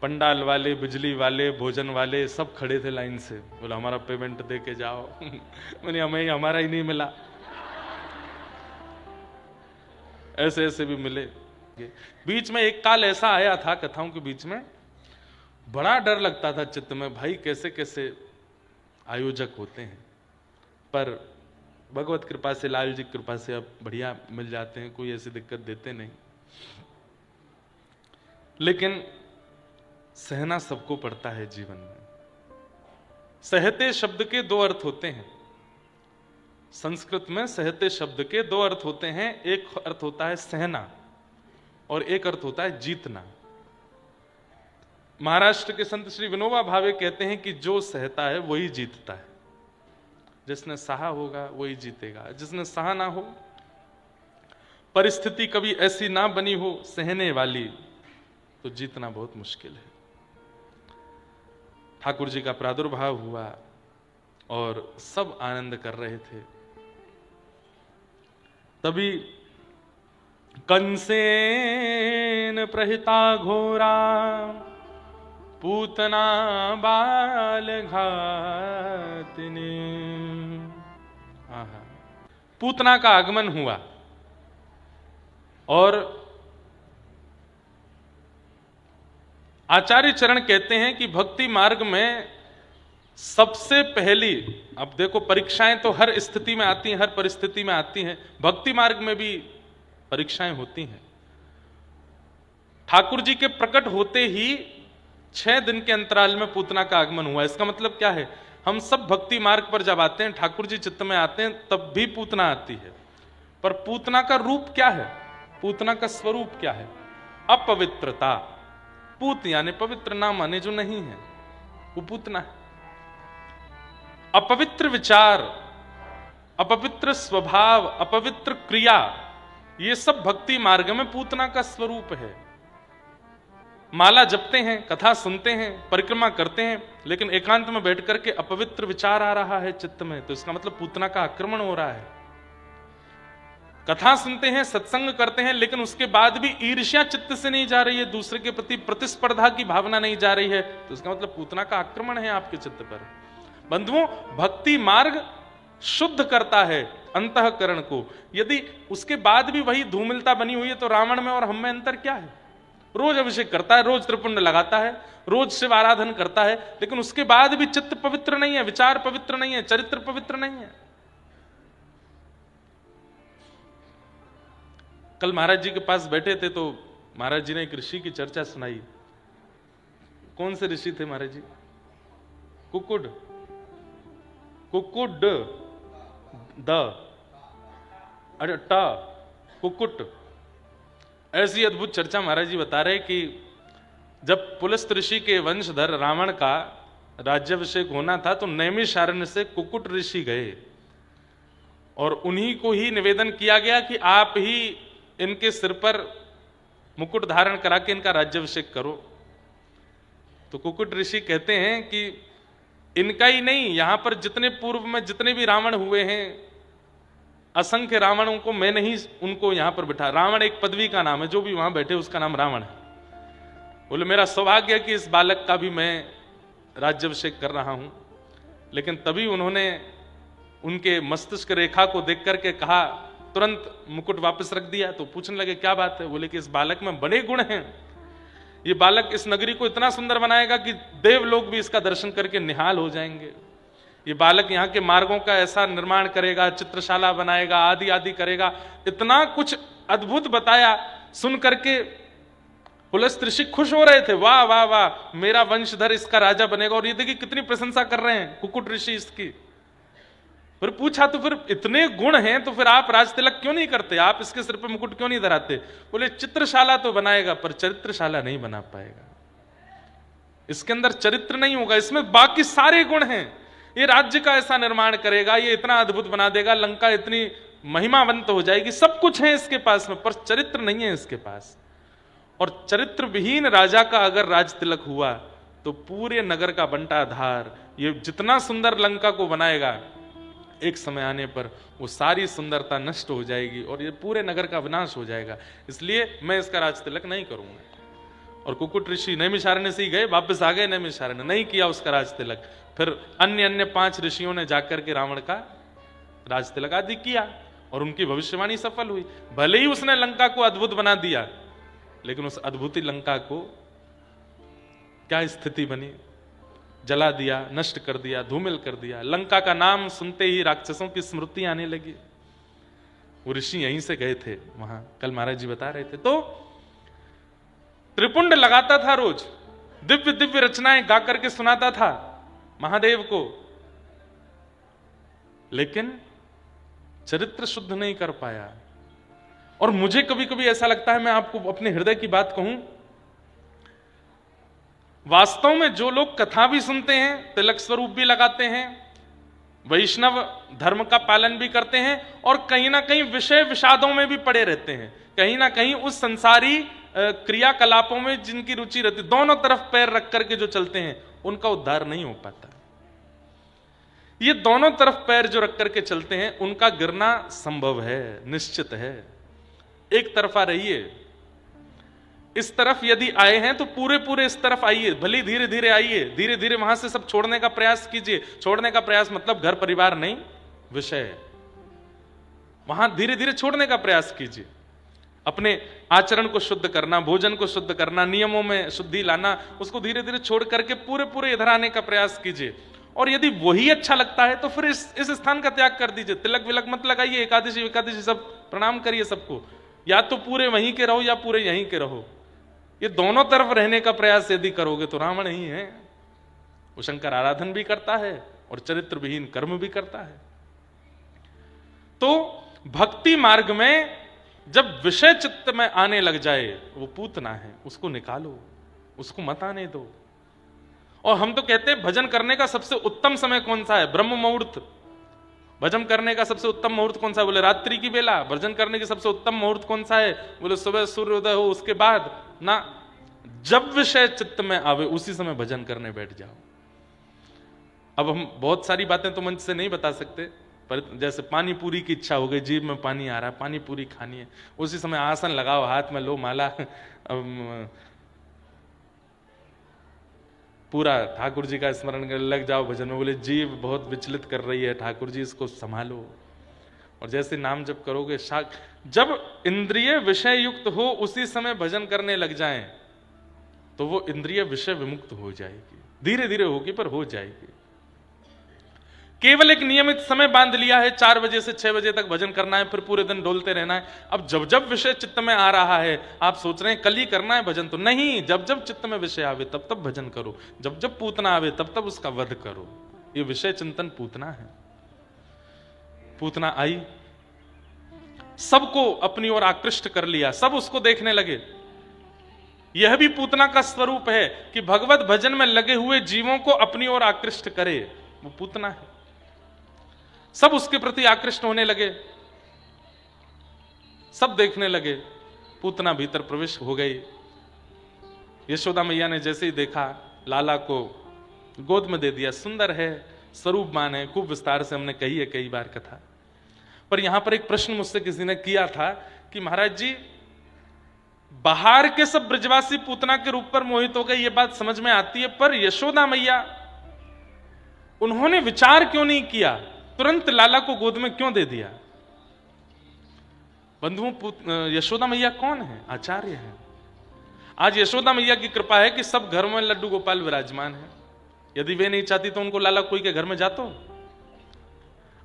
पंडाल वाले, बिजली वाले, भोजन वाले सब खड़े थे लाइन से, बोला हमारा पेमेंट दे के जाओ। मैंने हमें हमारा ही नहीं मिला। ऐसे ऐसे भी मिले। बीच में एक काल ऐसा आया था कथाओं के बीच में, बड़ा डर लगता था चित्त में, भाई कैसे कैसे आयोजक होते हैं। पर भगवत कृपा से, लाल जी कृपा से अब बढ़िया मिल जाते हैं, कोई ऐसी दिक्कत देते नहीं। लेकिन सहना सबको पड़ता है जीवन में। सहते शब्द के 2 अर्थ होते हैं संस्कृत में। सहते शब्द के 2 अर्थ होते हैं, एक अर्थ होता है सहना और एक अर्थ होता है जीतना। महाराष्ट्र के संत श्री विनोबा भावे कहते हैं कि जो सहता है वही जीतता है, जिसने सहा होगा वही जीतेगा, जिसने सहा ना हो, परिस्थिति कभी ऐसी ना बनी हो सहने वाली, तो जीतना बहुत मुश्किल है। ठाकुर जी का प्रादुर्भाव हुआ और सब आनंद कर रहे थे। तभी कंसेन प्रहिता घोरा पूतना बाल घातिनी। पूतना का आगमन हुआ और आचार्य चरण कहते हैं कि भक्ति मार्ग में सबसे पहली, अब देखो परीक्षाएं तो हर स्थिति में आती हैं, हर परिस्थिति में आती हैं, भक्ति मार्ग में भी परीक्षाएं होती हैं। ठाकुर जी के प्रकट होते ही 6 दिन के अंतराल में पूतना का आगमन हुआ। इसका मतलब क्या है, हम सब भक्ति मार्ग पर जब आते हैं, ठाकुर जी चित्त में आते हैं, तब भी पूतना आती है। पर पूतना का रूप क्या है, पूतना का स्वरूप क्या है? अपवित्रता। पूत यानी पवित्र, ना माने जो नहीं है वो पूतना है। अपवित्र विचार, अपवित्र स्वभाव, अपवित्र क्रिया, ये सब भक्ति मार्ग में पूतना का स्वरूप है। माला जपते हैं, कथा सुनते हैं, परिक्रमा करते हैं, लेकिन एकांत में बैठ करके अपवित्र विचार आ रहा है चित्त में, तो इसका मतलब पूतना का आक्रमण हो रहा है। कथा सुनते हैं, सत्संग करते हैं, लेकिन उसके बाद भी ईर्ष्या चित्त से नहीं जा रही है, दूसरे के प्रति प्रतिस्पर्धा की भावना नहीं जा रही है, तो इसका मतलब पूतना का आक्रमण है आपके चित्त पर। बंधुओं, भक्ति मार्ग शुद्ध करता है अंतःकरण को। यदि उसके बाद भी वही धूमिलता बनी हुई है, तो रावण में और हम में अंतर क्या है? रोज अभिषेक करता है, रोज त्रिपुंड लगाता है, रोज शिव आराधन करता है, लेकिन उसके बाद भी चित्त पवित्र नहीं है, विचार पवित्र नहीं है, चरित्र पवित्र नहीं है। कल महाराज जी के पास बैठे थे तो महाराज जी ने एक ऋषि की चर्चा सुनाई। कौन से ऋषि थे महाराज जी? कुकुड, कुकुड द, अरे ट, कुकुट। ऐसी अद्भुत चर्चा महाराज जी बता रहे कि जब पुलस्त ऋषि के वंशधर रावण का राज्याभिषेक होना था, तो नैमिषारण्य से कुकुट ऋषि गए और उन्हीं को ही निवेदन किया गया कि आप ही इनके सिर पर मुकुट धारण करा के इनका राज्याभिषेक करो। तो कुकुट ऋषि कहते हैं कि इनका ही नहीं, यहां पर जितने पूर्व में जितने भी रावण हुए हैं, असंख्य रावणों को मैंने ही उनको यहां पर बिठा। रावण एक पदवी का नाम है, जो भी वहां बैठे उसका नाम रावण है। बोले मेरा सौभाग्य है कि इस बालक का भी मैं राज्याभिषेक कर रहा हूं। लेकिन तभी उन्होंने उनके मस्तिष्क रेखा को देख करके कहा, तुरंत मुकुट वापस रख दिया। तो पूछने लगे क्या बात है? बोले कि इस बालक में बड़े गुण हैं, ये बालक इस नगरी को इतना सुंदर बनाएगा कि देव लोग भी इसका दर्शन करके निहाल हो जाएंगे। ये बालक यहाँ के मार्गों का ऐसा निर्माण करेगा, चित्रशाला बनाएगा, आदि आदि करेगा। इतना कुछ अद्भुत बताया। सुन करके पुलस्त ऋषि खुश हो रहे थे, वाह वाह वाह, मेरा वंशधर इसका राजा बनेगा। और ये देखिए कितनी प्रशंसा कर रहे हैं कुकुट ऋषि इसकी। फिर पूछा तो फिर इतने गुण हैं तो फिर आप राज तिलक क्यों नहीं करते, आप इसके सिर पे मुकुट क्यों नहीं धराते? बोले चित्रशाला तो बनाएगा पर चरित्रशाला नहीं बना पाएगा, इसके अंदर चरित्र नहीं होगा, इसमें बाकी सारे गुण हैं। ये राज्य का ऐसा निर्माण करेगा, ये इतना अद्भुत बना देगा, लंका इतनी महिमावंत हो जाएगी, सब कुछ है इसके पास में, पर चरित्र नहीं है इसके पास। और चरित्र विहीन राजा का अगर राज तिलक हुआ तो पूरे नगर का बंटाधार, ये जितना सुंदर लंका को बनाएगा, एक समय आने पर वो सारी सुंदरता नष्ट हो जाएगी और ये पूरे नगर का विनाश हो जाएगा। इसलिए मैं इसका राज तिलक नहीं करूंगा। और कुकुट ऋषि नैमिषारण्य से ही गए, वापस आ गए नैमिषारण्य, नहीं किया उसका राज तिलक। फिर अन्य 5 ऋषियों ने जाकर के रावण का राज तिलक आदि किया और उनकी भविष्यवाणी सफल हुई। भले ही उसने लंका को अद्भुत बना दिया, लेकिन उस अद्भुत लंका को क्या स्थिति बनी? जला दिया, नष्ट कर दिया, धूमिल कर दिया। लंका का नाम सुनते ही राक्षसों की स्मृति आने लगी। वो ऋषि यहीं से गए थे वहां, कल महाराज जी बता रहे थे। तो त्रिपुंड लगाता था रोज, दिव्य दिव्य रचनाएं गा करके सुनाता था महादेव को, लेकिन चरित्र शुद्ध नहीं कर पाया। और मुझे कभी कभी ऐसा लगता है, मैं आपको अपने हृदय की बात कहूं, वास्तव में जो लोग कथा भी सुनते हैं, तिलक स्वरूप भी लगाते हैं, वैष्णव धर्म का पालन भी करते हैं, और कहीं ना कहीं विषय विषादों में भी पड़े रहते हैं, कहीं ना कहीं उस संसारी क्रियाकलापों में जिनकी रुचि रहती, दोनों तरफ पैर रख करके जो चलते हैं, उनका उद्धार नहीं हो पाता। ये दोनों तरफ पैर जो रख करके चलते हैं, उनका गिरना संभव है, निश्चित है। एक तरफा रहिए। इस तरफ यदि आए हैं तो पूरे पूरे इस तरफ आइए, भले धीरे धीरे आइए, धीरे धीरे वहां से सब छोड़ने का प्रयास कीजिए। छोड़ने का प्रयास मतलब घर परिवार नहीं, विषय, वहां धीरे धीरे छोड़ने का प्रयास कीजिए। अपने आचरण को शुद्ध करना, भोजन को शुद्ध करना, नियमों में शुद्धि लाना, उसको धीरे धीरे छोड़ करके पूरे पूरे इधर आने का प्रयास कीजिए। और यदि वही अच्छा लगता है तो फिर इस स्थान का त्याग कर दीजिए। तिलक विलक मत लगाइए, एकादशी एकादशी सब प्रणाम करिए सबको, या तो पूरे वहीं के रहो या पूरे यहीं के रहो। ये दोनों तरफ रहने का प्रयास यदि करोगे तो रावण ही है। वो शंकर आराधन भी करता है और चरित्र विहीन कर्म भी करता है। तो भक्ति मार्ग में जब विषय चित्त में आने लग जाए, वो पूतना है, उसको निकालो, उसको मत आने दो। और हम तो कहते हैं भजन करने का सबसे उत्तम समय कौन सा है? ब्रह्म मुहूर्त। भजन करने का सबसे उत्तम मुहूर्त कौन सा है? बोले रात्रि की बेला। भजन करने की सबसे उत्तम मुहूर्त कौन सा है? बोले सुबह सूर्योदय हो उसके बाद ना। जब विषय चित्त में आवे उसी समय भजन करने बैठ जाओ। अब हम बहुत सारी बातें तो मंच से नहीं बता सकते, पर जैसे पानी पूरी की इच्छा हो गई, जीभ में पानी आ रहा है, पानी पूरी खानी है, उसी समय आसन लगाओ, हाथ में लो माला, पूरा ठाकुर जी का स्मरण कर लग जाओ भजन में। बोले जीभ बहुत विचलित कर रही है, ठाकुर जी इसको संभालो। और जैसे नाम जप करोगे, जब इंद्रिय विषय युक्त हो उसी समय भजन करने लग जाएं तो वो इंद्रिय विषय विमुक्त हो जाएगी। धीरे धीरे होगी पर हो जाएगी। केवल एक नियमित समय बांध लिया है, 4 बजे से 6 बजे तक भजन करना है, फिर पूरे दिन डोलते रहना है। अब जब जब विषय चित्त में आ रहा है, आप सोच रहे हैं कल ही करना है भजन, तो नहीं, जब जब चित्त में विषय आवे तब तब भजन करो, जब जब पूतना आवे तब तब उसका वध करो। ये विषय चिंतन पूतना है। पूतना आई, सबको अपनी ओर आकृष्ट कर लिया, सब उसको देखने लगे। यह भी पूतना का स्वरूप है कि भगवत भजन में लगे हुए जीवों को अपनी ओर आकृष्ट करे, वो पूतना है। सब उसके प्रति आकृष्ट होने लगे, सब देखने लगे। पूतना भीतर प्रवेश हो गई। यशोदा मैया ने जैसे ही देखा, लाला को गोद में दे दिया। सुंदर है, स्वरूपमान है, खूब विस्तार से हमने कही है कई बार कथा। पर यहां पर एक प्रश्न मुझसे किसी ने किया था कि महाराज जी, बाहर के सब ब्रजवासी पूतना के रूप पर मोहित हो गए, ये बात समझ में आती है, पर यशोदा मैया, उन्होंने विचार क्यों नहीं किया, तुरंत लाला को गोद में क्यों दे दिया? बंधुओं, यशोदा मैया कौन है? आचार्य है। आज यशोदा मैया की कृपा है कि सब घरों में लड्डू गोपाल विराजमान है। यदि वे नहीं चाहती तो उनको लाला कोई के घर में जातो।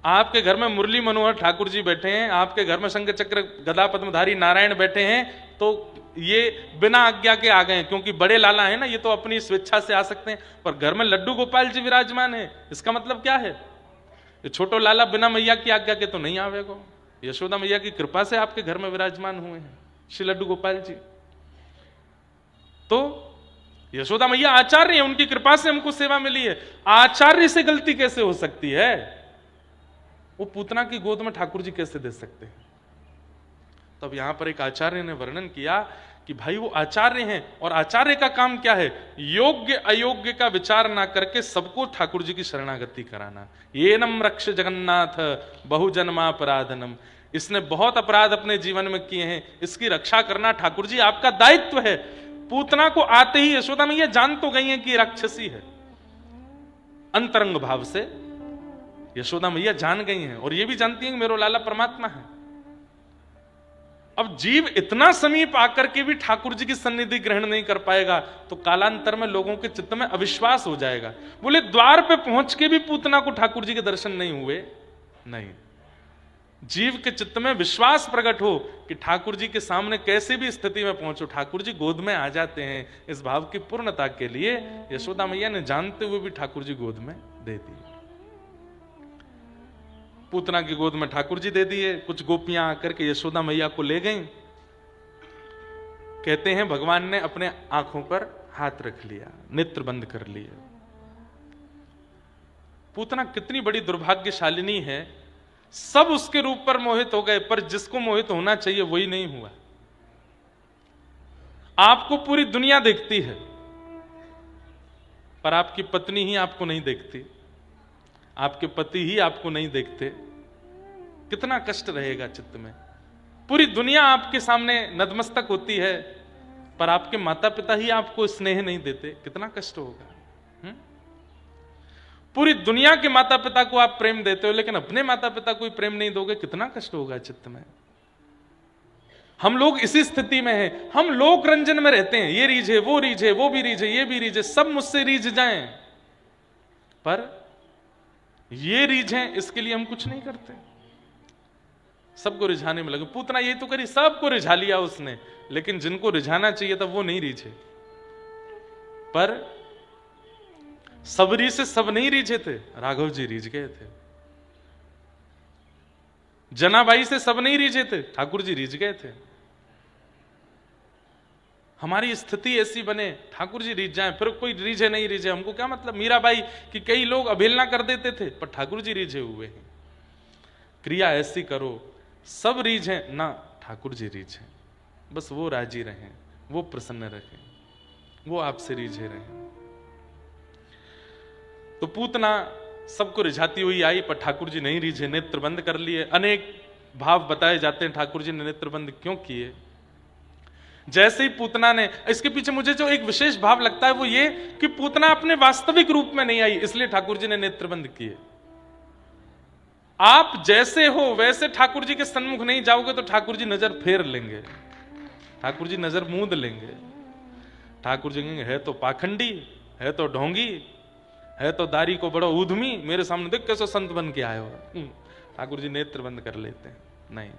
आपके घर में मुरली मनोहर ठाकुर जी बैठे हैं, आपके घर में शंख चक्र गदा पद्मधारी नारायण बैठे हैं, तो ये बिना आज्ञा के आ गए, क्योंकि बड़े लाला है ना, ये तो अपनी स्वेच्छा से आ सकते हैं। पर घर में लड्डू गोपाल जी विराजमान है, इसका मतलब क्या है? ये छोटो लाला बिना मैया की आज्ञा के तो नहीं आवेगो। यशोदा मैया की कृपा से आपके घर में विराजमान हुए हैं श्री लड्डू गोपाल जी। तो यशोदा मैया आचार्य है, उनकी कृपा से हमको सेवा मिली है। आचार्य से गलती कैसे हो सकती है? वो पूतना की गोद में ठाकुर जी कैसे दे सकते हैं? तब यहां पर एक आचार्य ने वर्णन किया कि भाई वो आचार्य हैं, और आचार्य का काम क्या है? योग्य अयोग्य का विचार ना करके सबको ठाकुर जी की शरणागति कराना। ये नम रक्ष जगन्नाथ बहुजन्मापराधनम। इसने बहुत अपराध अपने जीवन में किए हैं, इसकी रक्षा करना ठाकुर जी आपका दायित्व है। पूतना को आते ही यशोदा मैया जान तो गई है कि राक्षसी है, अंतरंग भाव से यशोदा मैया जान गई हैं, और ये भी जानती हैं कि मेरा लाला परमात्मा है। अब जीव इतना समीप आकर के भी ठाकुर जी की सन्निधि ग्रहण नहीं कर पाएगा तो कालांतर में लोगों के चित्त में अविश्वास हो जाएगा। बोले द्वार पे पहुंच के भी पूतना को ठाकुर जी के दर्शन नहीं हुए। नहीं, जीव के चित्त में विश्वास प्रकट हो कि ठाकुर जी के सामने कैसे भी स्थिति में पहुंचो, ठाकुर जी गोद में आ जाते हैं। इस भाव की पूर्णता के लिए यशोदा मैया ने जानते हुए भी ठाकुर जी गोद में दे दिए। पूतना की गोद में ठाकुर जी दे दिए। कुछ गोपियां आकर के यशोदा मैया को ले गईं। कहते हैं भगवान ने अपने आंखों पर हाथ रख लिया, नेत्र बंद कर लिए। पूतना कितनी बड़ी दुर्भाग्यशालिनी है, सब उसके रूप पर मोहित हो गए, पर जिसको मोहित होना चाहिए वही नहीं हुआ। आपको पूरी दुनिया देखती है, पर आपकी पत्नी ही आपको नहीं देखती, आपके पति ही आपको नहीं देखते। कितना कष्ट रहेगा चित्त में। पूरी दुनिया आपके सामने नतमस्तक होती है, पर आपके माता पिता ही आपको स्नेह नहीं देते, कितना कष्ट होगा। पूरी दुनिया के माता पिता को आप प्रेम देते हो, लेकिन अपने माता पिता को प्रेम नहीं दोगे, कितना कष्ट होगा चित्त में। हम लोग इसी स्थिति में हैं, हम लोक रंजन में रहते हैं, ये रीझ है, वो रीझ है, वो भी रीझ है, ये भी रीझ है, सब मुझसे रीझ जाएं, पर ये रीझ है, इसके लिए हम कुछ नहीं करते, सबको रिझाने में लगे। पूतना ये तो करी, सबको रिझा लिया उसने, लेकिन जिनको रिझाना चाहिए था वो नहीं रीझे। पर सबरी से सब नहीं रीझे थे, राघव जी रीझ गए थे। जनाबाई से सब नहीं रीझे थे, ठाकुर जी रीझ गए थे। हमारी स्थिति ऐसी बने, ठाकुर जी रीझ जाएं, फिर कोई रीझे नहीं रीझे, हमको क्या मतलब। मीराबाई की कई लोग अवहेलना कर देते थे, पर ठाकुर जी रीझे हुए हैं। क्रिया ऐसी करो, सब रीझे ना, ठाकुर जी रीझे, बस वो राजी रहें, वो प्रसन्न रहें, वो आपसे रीझे रहें। तो पूतना सबको रिझाती हुई आई, पर ठाकुर जी नहीं रीझे, नेत्र बंद कर लिए। अनेक भाव बताए जाते हैं ठाकुर जी ने नेत्र बंद क्यों किए। जैसे ही पूतना ने, इसके पीछे मुझे जो एक विशेष भाव लगता है वो ये कि पूतना अपने वास्तविक रूप में नहीं आई, इसलिए ठाकुर जी ने नेत्र बंद किए। आप जैसे हो वैसे ठाकुर जी के सन्मुख नहीं जाओगे तो ठाकुर जी नजर फेर लेंगे, ठाकुर जी नजर मूंद लेंगे। ठाकुर जी कहेंगे, है तो पाखंडी, है तो ढोंगी, है तो दारी को बड़ो ऊधमी, मेरे सामने देख कैसे संत बन के आए हो। ठाकुर जी नेत्र बंद कर लेते हैं। नहीं,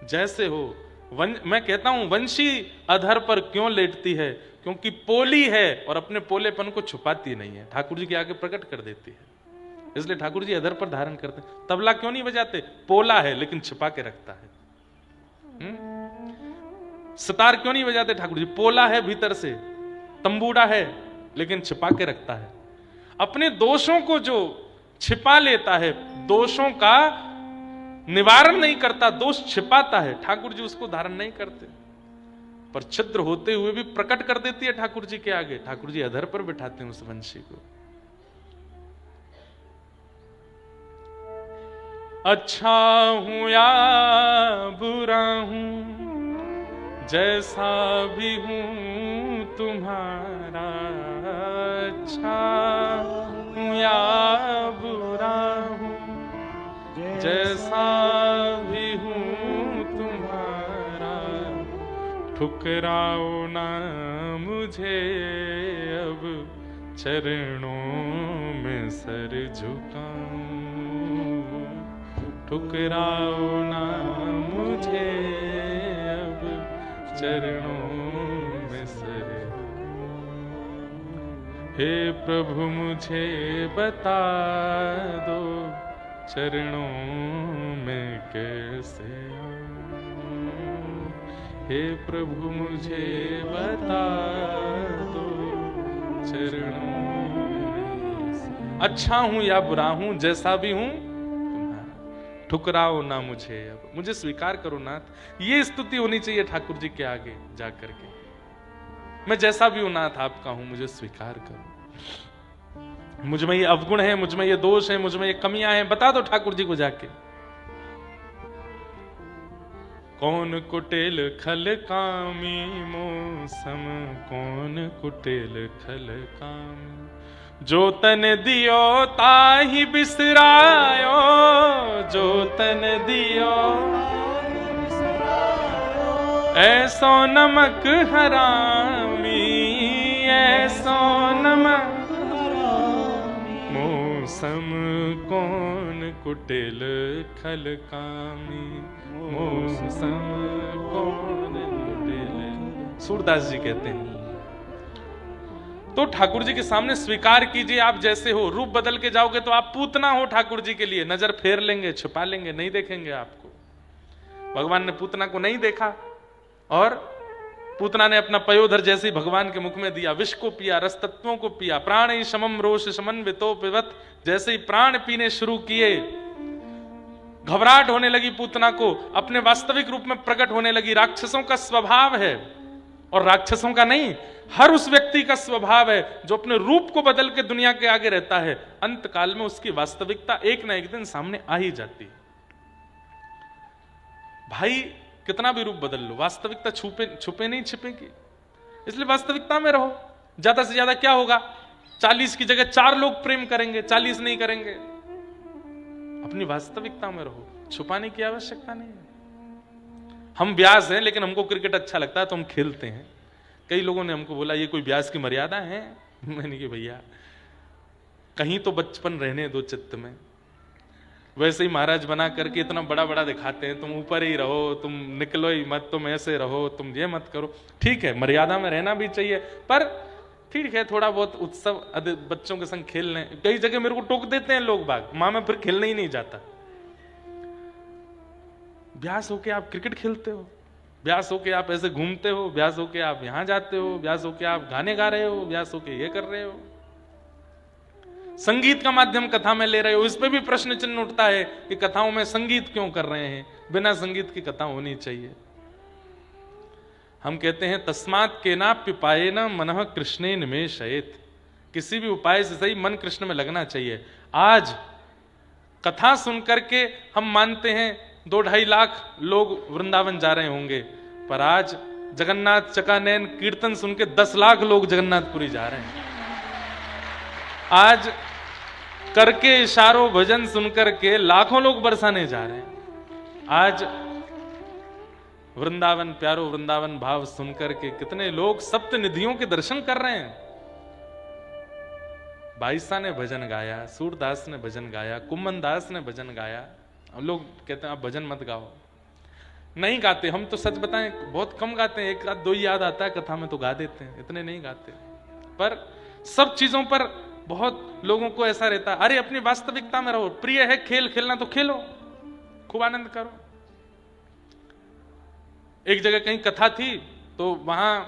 जैसे हो। मैं कहता हूं, वंशी अधर पर क्यों लेटती है, क्योंकि पोली है और अपने पोलेपन को छुपाती नहीं है, ठाकुर जी के आगे प्रकट कर देती है, इसलिए ठाकुर जी अधर पर धारण करते हैं। तबला क्यों नहीं बजाते, पोला है लेकिन छिपा के रखता है। सितार क्यों नहीं बजाते ठाकुर जी, पोला है भीतर से, तंबूड़ा है लेकिन छिपा के रखता है। अपने दोषों को जो छिपा लेता है, दोषों का निवारण नहीं करता, दोष छिपाता है, ठाकुर जी उसको धारण नहीं करते, पर छिद्र होते हुए भी प्रकट कर देती है ठाकुर जी के आगे। ठाकुर जी अधर पर बिठाते हैं उस वंशी को। अच्छा हूं या बुरा हूं, जैसा भी हूं तुम्हारा, अच्छा हूं या बुरा हूं, जैसा भी हूं तुम्हारा, ठुकराओ ना मुझे अब, चरणों में सर झुकाऊं, ठुकराओ ना मुझे अब, चरणों में सर। हे प्रभु मुझे बता दो, चरणों में कैसे आऊं, हे प्रभु मुझे बता दो, चरणों में। अच्छा हूं या बुरा हूं, जैसा भी हूं तुम्हारा, ठुकराओ ना मुझे अब, मुझे स्वीकार करो नाथ। ये स्तुति होनी चाहिए ठाकुर जी के आगे जाकर के, मैं जैसा भी हूं नाथ आपका हूं, मुझे स्वीकार करो। मुझ में ये अवगुण है, मुझ में ये दोष है, मुझ में ये कमियां हैं, बता दो ठाकुर जी को जाके। कौन कुटिल खल कामी मौसम, कौन कुटिल खल कामी, जो तन दियो ताहि बिसरायो, जो तन दियो ऐसो नमक हरामी, ऐसो नमक मौसम, कौन कुटिल खल कामी, मौसम कौन कुटिल। सूरदास जी कहते हैं, तो ठाकुर जी के सामने स्वीकार कीजिए आप जैसे हो। रूप बदल के जाओगे तो आप पूतना हो ठाकुर जी के लिए, नजर फेर लेंगे, छुपा लेंगे, नहीं देखेंगे आपको। भगवान ने पूतना को नहीं देखा, और पूतना ने अपना पयोधर जैसे ही भगवान के मुख में दिया, विष को पिया, रस तत्वों को पिया, प्राण ही समम रोष समन्वितो पिबत, जैसे ही प्राण पीने शुरू किए, घबराहट होने लगी पूतना को, अपने वास्तविक रूप में प्रकट होने लगी। राक्षसों का स्वभाव है, और राक्षसों का नहीं, हर उस व्यक्ति का स्वभाव है जो अपने रूप को बदल के दुनिया के आगे रहता है, अंत काल में उसकी वास्तविकता एक ना एक दिन सामने आ ही जाती है। भाई कितना भी रूप बदल लो, वास्तविकता छुपे नहीं छिपेगी। इसलिए वास्तविकता में रहो। ज्यादा से ज्यादा क्या होगा, 40 की जगह 4 लोग प्रेम करेंगे, 40 नहीं करेंगे। अपनी वास्तविकता में रहो, छुपाने की आवश्यकता नहीं है। हम ब्यास हैं लेकिन हमको क्रिकेट अच्छा लगता है तो हम खेलते हैं। कई लोगों ने हमको बोला ये कोई ब्यास की मर्यादा है? मैंने कहा भैया कहीं तो बचपन रहने दो चित्त में। वैसे ही महाराज बना करके इतना बड़ा बड़ा दिखाते हैं, तुम ऊपर ही रहो, तुम निकलो ही मत, तुम ऐसे रहो, तुम ये मत करो। ठीक है, मर्यादा में रहना भी चाहिए, पर ठीक है थोड़ा बहुत उत्सव बच्चों के संग खेल लें। कई जगह मेरे को टोक देते हैं लोग बाग, मां मैं फिर खेलने ही नहीं जाता। ब्यास होके आप क्रिकेट खेलते हो, ब्यास होके आप ऐसे घूमते हो, ब्यास होके आप यहां जाते हो, ब्यास होके आप गाने गा रहे हो, ब्यास होके ये कर रहे हो, संगीत का माध्यम कथा में ले रहे हो। इस पे भी प्रश्न चिन्ह उठता है कि कथाओं में संगीत क्यों कर रहे हैं? बिना संगीत की कथा होनी चाहिए। हम कहते हैं तस्मात् केनाप्य उपायेन मनः कृष्णे निमेशयेत्। किसी भी उपाय से सही मन कृष्ण में लगना चाहिए। आज कथा सुनकर के हम मानते हैं 2-2.5 लाख लोग वृंदावन जा रहे होंगे, पर आज जगन्नाथ चकानैन कीर्तन सुन के 10 लाख लोग जगन्नाथपुरी जा रहे हैं। आज करके इशारों भजन सुनकर के लाखों लोग बरसाने जा रहे हैं। आज वृंदावन प्यारो वृंदावन भाव सुनकर के कितने लोग सप्त निधियों के दर्शन कर रहे हैं। बाईसा ने भजन गाया, सूरदास ने भजन गाया, कुम्मन दास ने भजन गाया। हम लोग कहते हैं आप भजन मत गाओ, नहीं गाते। हम तो सच बताएं बहुत कम गाते हैं, 1-2 याद आता है कथा में तो गा देते हैं, इतने नहीं गाते। पर सब चीजों पर बहुत लोगों को ऐसा रहता है, अरे अपनी वास्तविकता में रहो। प्रिय है खेल खेलना तो खेलो, खूब आनंद करो। एक जगह कहीं कथा थी तो वहां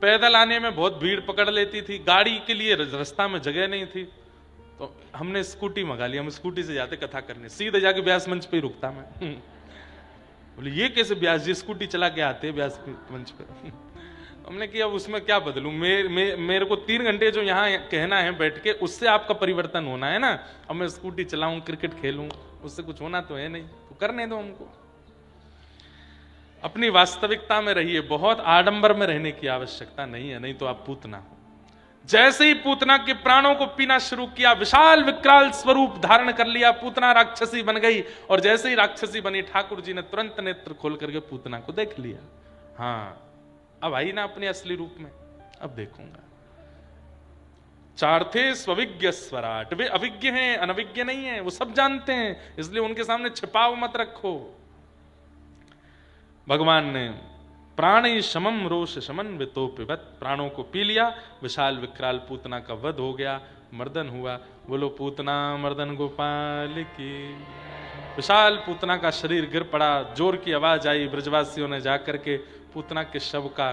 पैदल आने में बहुत भीड़ पकड़ लेती थी, गाड़ी के लिए रास्ता में जगह नहीं थी, तो हमने स्कूटी मंगा ली। हम स्कूटी से जाते कथा करने, सीधे जाके व्यास मंच पे ही रुकता मैं। बोले ये कैसे व्यास जी स्कूटी चला के आते व्यास मंच पे? हमने किया उसमें क्या बदलूं, मेरे को 3 घंटे जो यहाँ कहना है बैठ के, उससे आपका परिवर्तन होना है ना। अब मैं स्कूटी चलाऊं, क्रिकेट खेलूं, उससे कुछ होना तो है नहीं, तो करने दो हमको। अपनी वास्तविकता में रहिए, बहुत आडंबर में रहने की आवश्यकता नहीं है, नहीं तो आप पूतना हो। जैसे ही पूतना के प्राणों को पीना शुरू किया, विशाल विकराल स्वरूप धारण कर लिया, पूतना राक्षसी बन गई। और जैसे ही राक्षसी बनी, ठाकुर जी ने तुरंत नेत्र खोल करके पूतना को देख लिया। हाँ अब आई ना अपने असली रूप में, अब देखूंगा। चार्थे स्वविज्ञ स्वराट, वे अविज्ञ हैं, अनविज्ञ नहीं है, वो सब जानते हैं, इसलिए उनके सामने छिपाव मत रखो। भगवान ने प्राणी शमम रोष शमन वितोपिवत, प्राणों को पी लिया, विशाल विकराल पूतना का वध हो गया, मर्दन हुआ। बोलो पूतना मर्दन गोपाल की। विशाल पूतना का शरीर गिर पड़ा, जोर की आवाज आई, ब्रजवासियों ने जाकर के पूतना के शव का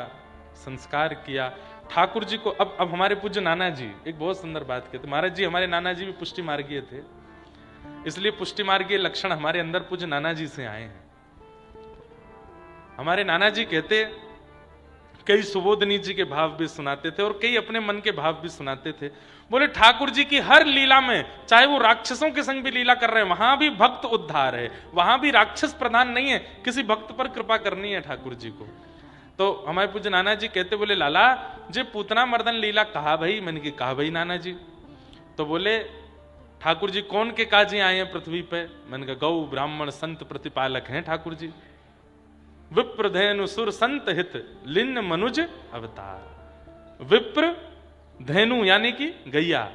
संस्कार किया। ठाकुर जी को अब हमारे पूज्य नाना जी एक बहुत सुंदर बात कहते, महाराज जी हमारे नाना जी भी पुष्टि मार्गीय थे, इसलिए पुष्टि मार्गीय लक्षण हमारे अंदर पूज्य नाना जी से आए हैं। हमारे नाना जी कहते, कई सुबोधनी जी के भाव भी सुनाते थे और कई अपने मन के भाव भी सुनाते थे। बोले ठाकुर जी की हर लीला में, चाहे वो राक्षसों के संग भी लीला कर रहे हैं, वहां भी भक्त उद्धार है, वहां भी राक्षस प्रधान नहीं है, किसी भक्त पर कृपा करनी है ठाकुर जी को। तो हमारे पूज्य नाना जी कहते, बोले लाला जी पूतना मर्दन लीला कहा भाई? मैंने कहा भाई नाना जी। तो बोले ठाकुर जी कौन के काजी आए हैं पृथ्वी पे? मैंने कहा गौ ब्राह्मण संत प्रतिपालक हैं ठाकुर जी, विप्र धेनु सुर संत हित लिन्न मनुज अवतार। विप्र धेनु यानी कि गैया,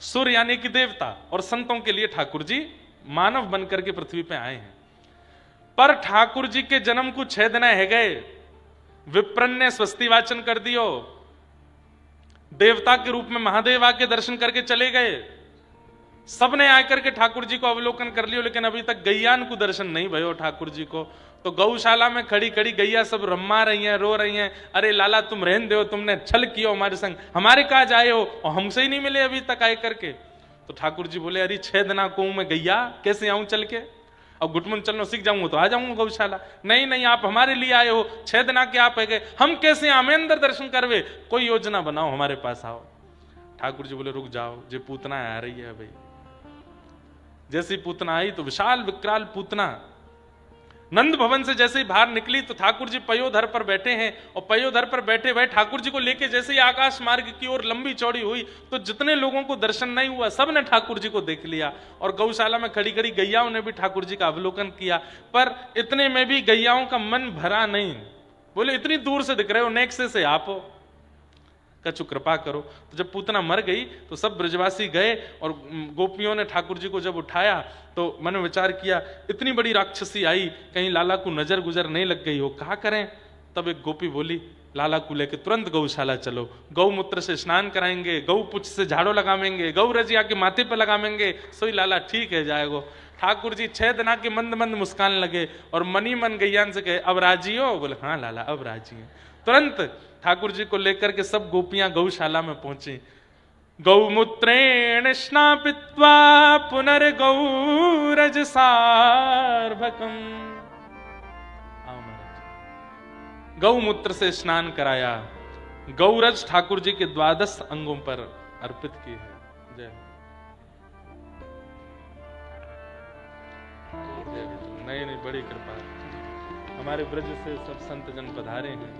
सुर यानी कि देवता, और संतों के लिए ठाकुर जी मानव बनकर के पृथ्वी पे आए हैं। पर ठाकुर जी के जन्म को 6 दिन है गए, विप्रन ने स्वस्ति वाचन कर दियो, देवता के रूप में महादेव आके दर्शन करके चले गए, सबने आकर के ठाकुर जी को अवलोकन कर लियो, लेकिन अभी तक गैयान को दर्शन नहीं भयो ठाकुर जी को। तो गौशाला में खड़ी खड़ी गैया सब रम्मा रही हैं, रो रही हैं, अरे लाला तुम रहन दो, तुमने छल किया हमारे संग, हमारे काज आए हो और हमसे ही नहीं मिले अभी तक आए करके। तो ठाकुर जी बोले अरे 6 दिना को मैं गैया कैसे आऊं चल के, अब घुटमुन चलना सीख जाऊंगा तो आ जाऊंगा गौशाला। नहीं नहीं आप हमारे लिए आए हो, 6 दिना के आप है गए, हम कैसे हमें अंदर दर्शन करवे, कोई योजना बनाओ हमारे पास आओ। ठाकुर जी बोले रुक जाओ, जे पूतना आ रही है भाई। जैसी पूतना आई तो विशाल विकराल पूतना नंद भवन से जैसे ही बाहर निकली तो ठाकुर जी पयोधर पर बैठे हैं, और पयोधर पर बैठे हुए ठाकुर जी को लेके जैसे ही आकाश मार्ग की ओर लंबी चौड़ी हुई तो जितने लोगों को दर्शन नहीं हुआ सब ने ठाकुर जी को देख लिया, और गौशाला में खड़ी खड़ी गैयाओं ने भी ठाकुर जी का अवलोकन किया, पर इतने में भी गैयाओं का मन भरा नहीं। बोले इतनी दूर से दिख रहे हो, नेक्से से आप हो, कछु कृपा करो। तो जब पूतना मर गई तो सब ब्रजवासी गए, और गोपियों ने ठाकुर जी को जब उठाया तो मन में विचार किया इतनी बड़ी राक्षसी आई, कहीं लाला को नजर गुजर नहीं लग गई हो, क्या करें। तब एक गोपी बोली लाला को लेके तुरंत गौशाला चलो, गौमूत्र से स्नान कराएंगे, गौ पुछ से झाड़ू लगावेंगे, गौ रजिया के माथे पर लगावेंगे, सोई लाला ठीक है जाएगो। ठाकुर जी 6 दिन के मंद मंद मुस्कान लगे और मनी मन गैयान से कहे अब राजी हो। बोले हाँ लाला अब राजी है। तुरंत ठाकुर जी को लेकर के सब गोपियां गौशाला में पहुंची। गौमूत्रेण स्नापित्वा पुनर्गौरज सार्भकम, गौमूत्र से स्नान कराया, गौरज ठाकुर जी के 12 अंगों पर अर्पित की है। जय नहीं नहीं, बड़ी कृपा हमारे ब्रज से सब संत जन पधारे हैं।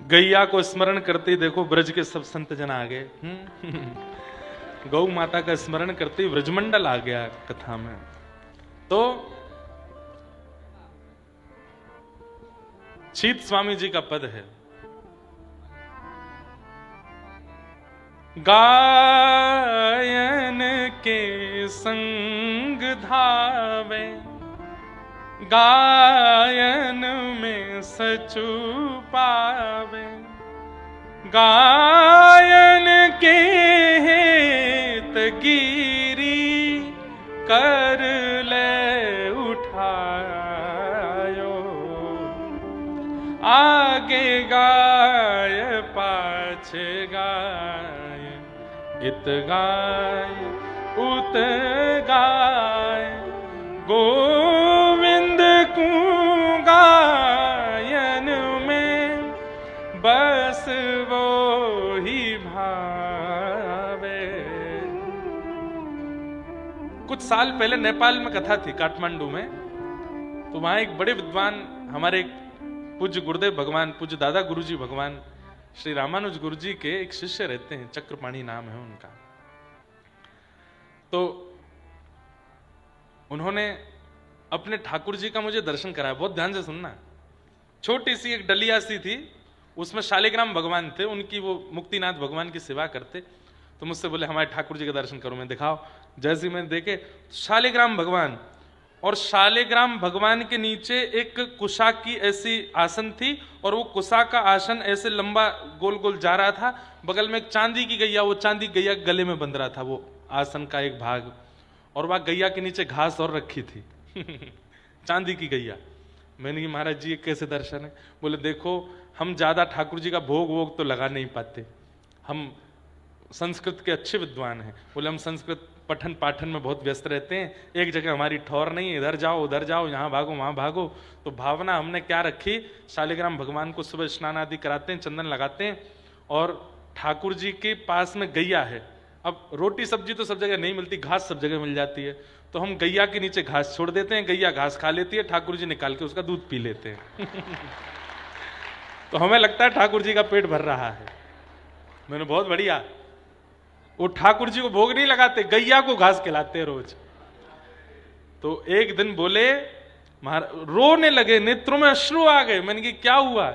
गैया को स्मरण करते ही देखो ब्रज के सब संत जन आ गए। गौ माता का स्मरण करते ही ब्रजमंडल आ गया कथा में। तो शीत स्वामी जी का पद है, गायन के संग धावे, गायन में सचु पावे, गायन के हेत गिरी कर ले उठायो, आगे गाय पाछे गाय, इत गाय उत गाय, गोविंद को गायन में बस वो ही भावे। कुछ साल पहले नेपाल में कथा थी काठमांडू में, तो वहां एक बड़े विद्वान हमारे पूज्य गुरुदेव भगवान, पूज्य दादा गुरुजी भगवान श्री रामानुज गुरुजी के एक शिष्य रहते हैं, चक्रपाणी नाम है उनका। तो उन्होंने अपने ठाकुर जी का मुझे दर्शन कराया। बहुत ध्यान से सुनना। छोटी सी एक डलिया सी थी, उसमें शालिग्राम भगवान थे, उनकी वो मुक्तिनाथ भगवान की सेवा करते। तो मुझसे बोले हमारे ठाकुर जी का दर्शन करो। मैं दिखाओ। जैसे मैंने देखे शालिग्राम भगवान, और शालिग्राम भगवान के नीचे एक कुशा की ऐसी आसन थी, और वो कुशा का आसन ऐसे लंबा गोल गोल जा रहा था। बगल में एक चांदी की गैया, वो चांदी गैया गले में बंध रहा था वो आसन का एक भाग, और वह गैया के नीचे घास और रखी थी। चांदी की गैया। मैंने कहा महाराज जी ये कैसे दर्शन है? बोले देखो हम ज्यादा ठाकुर जी का भोग वोग तो लगा नहीं पाते, हम संस्कृत के अच्छे विद्वान हैं। बोले हम संस्कृत पठन पाठन में बहुत व्यस्त रहते हैं, एक जगह हमारी ठौर नहीं, इधर जाओ उधर जाओ, यहाँ भागो वहां भागो। तो भावना हमने क्या रखी, शालिग्राम भगवान को सुबह स्नान आदि कराते हैं, चंदन लगाते हैं, और ठाकुर जी के पास में गैया है। अब रोटी सब्जी तो सब जगह नहीं मिलती, घास सब जगह मिल जाती है, तो हम गैया के नीचे घास छोड़ देते हैं, गैया घास खा लेती है, ठाकुर जी निकाल के उसका दूध पी लेते हैं। तो हमें लगता है ठाकुर जी का पेट भर रहा है। मैंने बहुत बढ़िया। वो ठाकुर जी को भोग नहीं लगाते, गैया को घास खिलाते हैं रोज। तो एक दिन बोले रोने लगे, नेत्रों में अश्रु आ गए। मैंने कहा क्या हुआ?